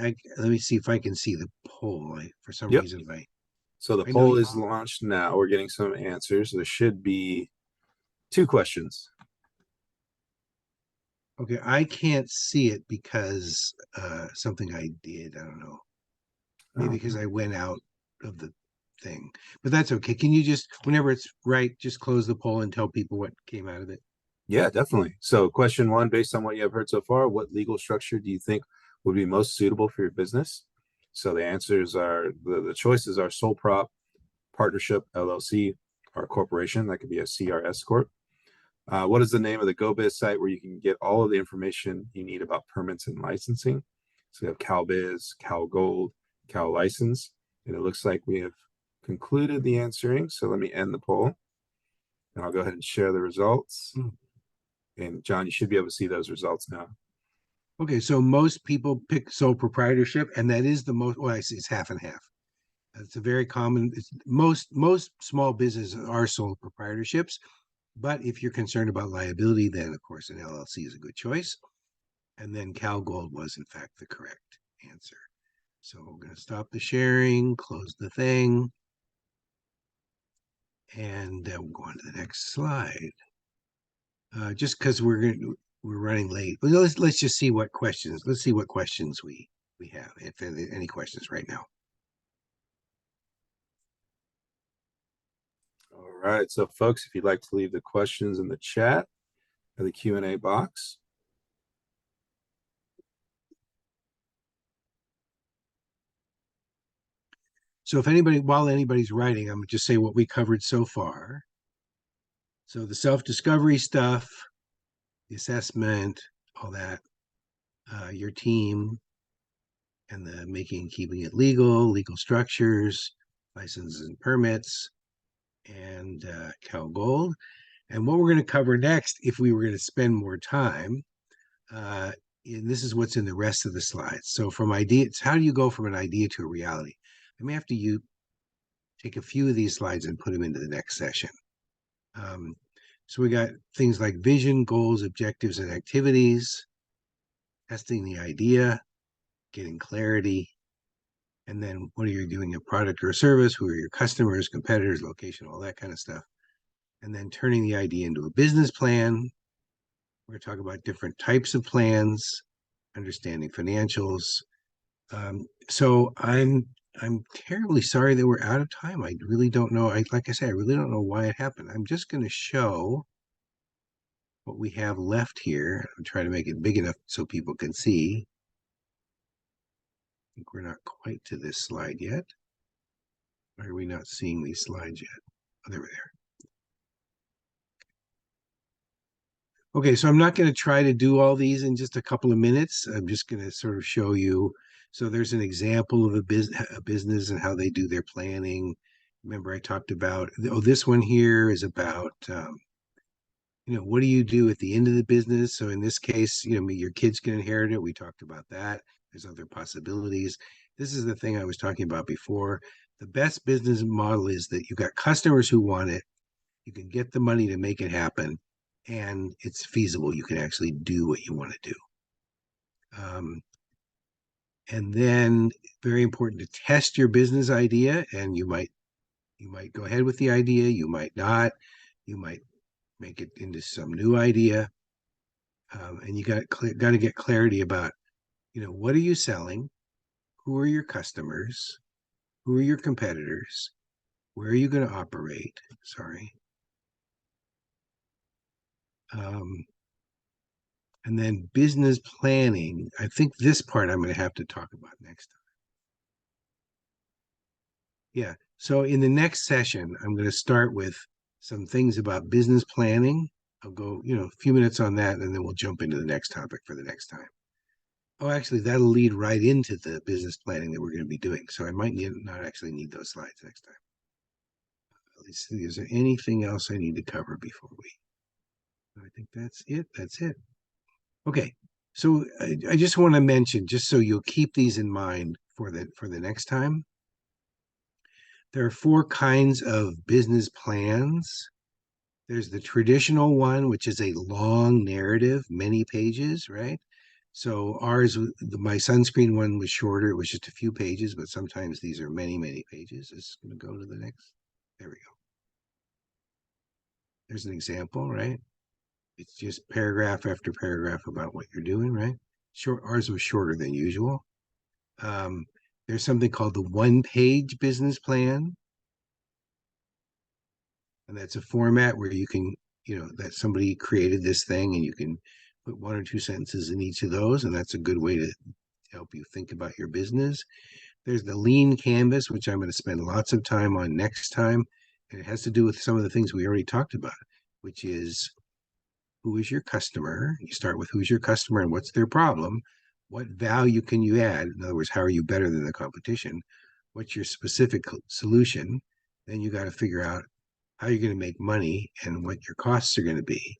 Speaker 2: see if I can see the poll. For some reason,
Speaker 1: So the poll is launched now. We're getting some answers. There should be 2 questions.
Speaker 2: Okay, I can't see it because something I did. I don't know. Maybe because I went out of the thing. But that's okay. Can you just, whenever it's right, just close the poll and tell people what came out of it?
Speaker 1: Yeah, definitely. So question 1, based on what you have heard so far, what legal structure do you think would be most suitable for your business? So the answers are, the choices are sole prop, partnership, LLC, or corporation. That could be a CRS corp. What is the name of the GoBiz site where you can get all of the information you need about permits and licensing? So we have CalBiz, CalGold, CalLicense, and it looks like we have concluded the answering. So let me end the poll, and I'll go ahead and share the results. And John, you should be able to see those results now.
Speaker 2: Okay, so most people pick sole proprietorship, and that is the most. Well, I see it's half and half. It's a very common. Most small businesses are sole proprietorships, but if you're concerned about liability, then of course an LLC is a good choice. And then CalGold was in fact the correct answer. So we're going to stop the sharing, close the thing, and we'll go on to the next slide. Just because we're running late, but let's just see what questions. Let's see what questions we have, if any questions right now.
Speaker 1: All right, so folks, if you'd like to leave the questions in the chat or the Q&A box.
Speaker 2: So while anybody's writing, I'm gonna just say what we covered so far. So the self-discovery stuff, the assessment, all that, your team, and the making and keeping it legal structures, licenses and permits, and CalGold. And what we're going to cover next, if we were going to spend more time, And this is what's in the rest of the slides. So from ideas, how do you go from an idea to a reality? I may have to take a few of these slides and put them into the next session. So we got things like vision, goals, objectives, and activities, testing the idea, getting clarity, and then what are you doing, a product or a service? Who are your customers, competitors, location, all that kind of stuff. And then turning the idea into a business plan. We're going to talk about different types of plans, understanding financials. So I'm terribly sorry that we're out of time. I really don't know. Like I said, I really don't know why it happened. I'm just going to show what we have left here. I'm trying to make it big enough so people can see. I think we're not quite to this slide yet. Why are we not seeing these slides yet? Oh, there we are. Okay, so I'm not going to try to do all these in just a couple of minutes. I'm just going to sort of show you. So there's an example of a business and how they do their planning. Remember, I talked about, oh, this one here is about, what do you do at the end of the business? So in this case, your kids can inherit it. We talked about that. There's other possibilities. This is the thing I was talking about before. The best business model is that you've got customers who want it. You can get the money to make it happen, and it's feasible. You can actually do what you want to do. And then very important to test your business idea, and you might go ahead with the idea, you might not, you might make it into some new idea. And you got to get clarity about, what are you selling? Who are your customers? Who are your competitors? Where are you going to operate? Sorry. And then business planning. I think this part I'm going to have to talk about next time. Yeah. So in the next session, I'm going to start with some things about business planning. I'll go, a few minutes on that, and then we'll jump into the next topic for the next time. Oh, actually, that'll lead right into the business planning that we're going to be doing. So I might not actually need those slides next time. Let's see, is there anything else I need to cover before we? I think that's it. That's it. Okay. So I just want to mention, just so you'll keep these in mind for the next time. There are 4 kinds of business plans. There's the traditional one, which is a long narrative, many pages, right? So ours, my sunscreen one was shorter. It was just a few pages, but sometimes these are many, many pages. It's going to go to the next. There we go. There's an example, right? It's just paragraph after paragraph about what you're doing, right? Ours was shorter than usual. There's something called the one-page business plan. And that's a format where you can, that somebody created this thing and you can put 1 or 2 sentences in each of those. And that's a good way to help you think about your business. There's the lean canvas, which I'm going to spend lots of time on next time. And it has to do with some of the things we already talked about, which is, who is your customer? You start with who's your customer and what's their problem? What value can you add? In other words, how are you better than the competition? What's your specific solution? Then you got to figure out how you're going to make money and what your costs are going to be.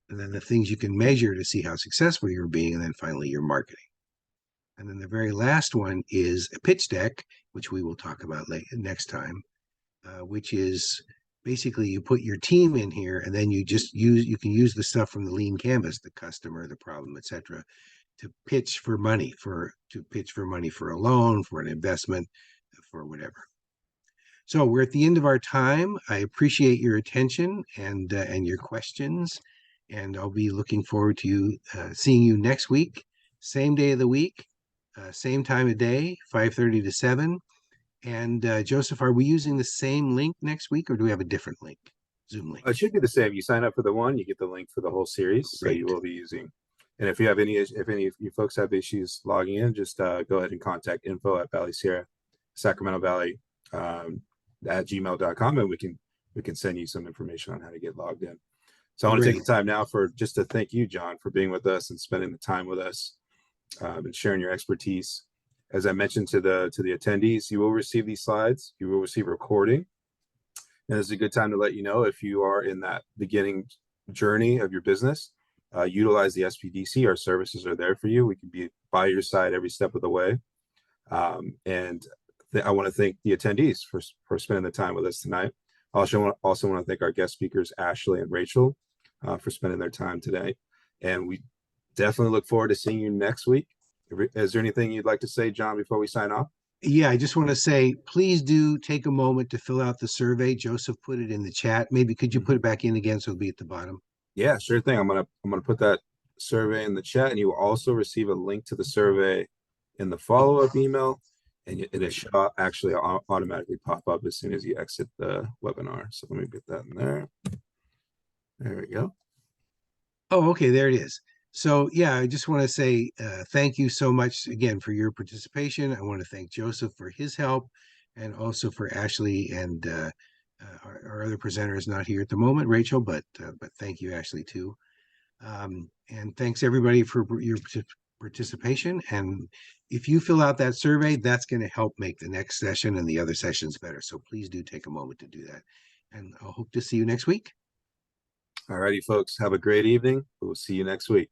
Speaker 2: And then the things you can measure to see how successful you're being. And then finally, your marketing. And then the very last one is a pitch deck, which we will talk about next time, which is basically you put your team in here and then you can use the stuff from the lean canvas, the customer, the problem, etc., to pitch for money for a loan, for an investment, for whatever. So we're at the end of our time. I appreciate your attention and your questions, and I'll be looking forward to seeing you next week, same day of the week, same time of day, 5:30 to 7. And Joseph, are we using the same link next week, or do we have a different link, Zoom link?
Speaker 1: It should be the same. You sign up for the one, you get the link for the whole series. So
Speaker 2: Great.
Speaker 1: you will be using. And if any of you folks have issues logging in, just go ahead and contact info@Valley Sierra, Sacramento Valley at gmail.com, and we can send you some information on how to get logged in. So I want to take the time now just to thank you, John, for being with us and spending the time with us and sharing your expertise. As I mentioned to the attendees, you will receive these slides. You will receive a recording. And this is a good time to let you know if you are in that beginning journey of your business. utilize the SBDC. Our services are there for you. We can be by your side every step of the way. And I want to thank the attendees for spending the time with us tonight. Also want to thank our guest speakers, Ashley and Rachel, for spending their time today. And we definitely look forward to seeing you next week. Is there anything you'd like to say, John, before we sign off?
Speaker 2: Yeah, I just want to say, please do take a moment to fill out the survey. Joseph put it in the chat. Maybe could you put it back in again so it'll be at the bottom?
Speaker 1: Yeah, sure thing. I'm gonna put that survey in the chat, and you will also receive a link to the survey in the follow-up email, and it should actually automatically pop up as soon as you exit the webinar. So let me get that in there. There we go.
Speaker 2: Oh, okay, there it is. So yeah, I just want to say thank you so much again for your participation. I want to thank Joseph for his help, and also for Ashley and our other presenter is not here at the moment, Rachel, but thank you, Ashley, too. And thanks everybody for your participation. And if you fill out that survey, that's going to help make the next session and the other sessions better. So please do take a moment to do that. And I'll hope to see you next week.
Speaker 1: All righty, folks. Have a great evening. We'll see you next week.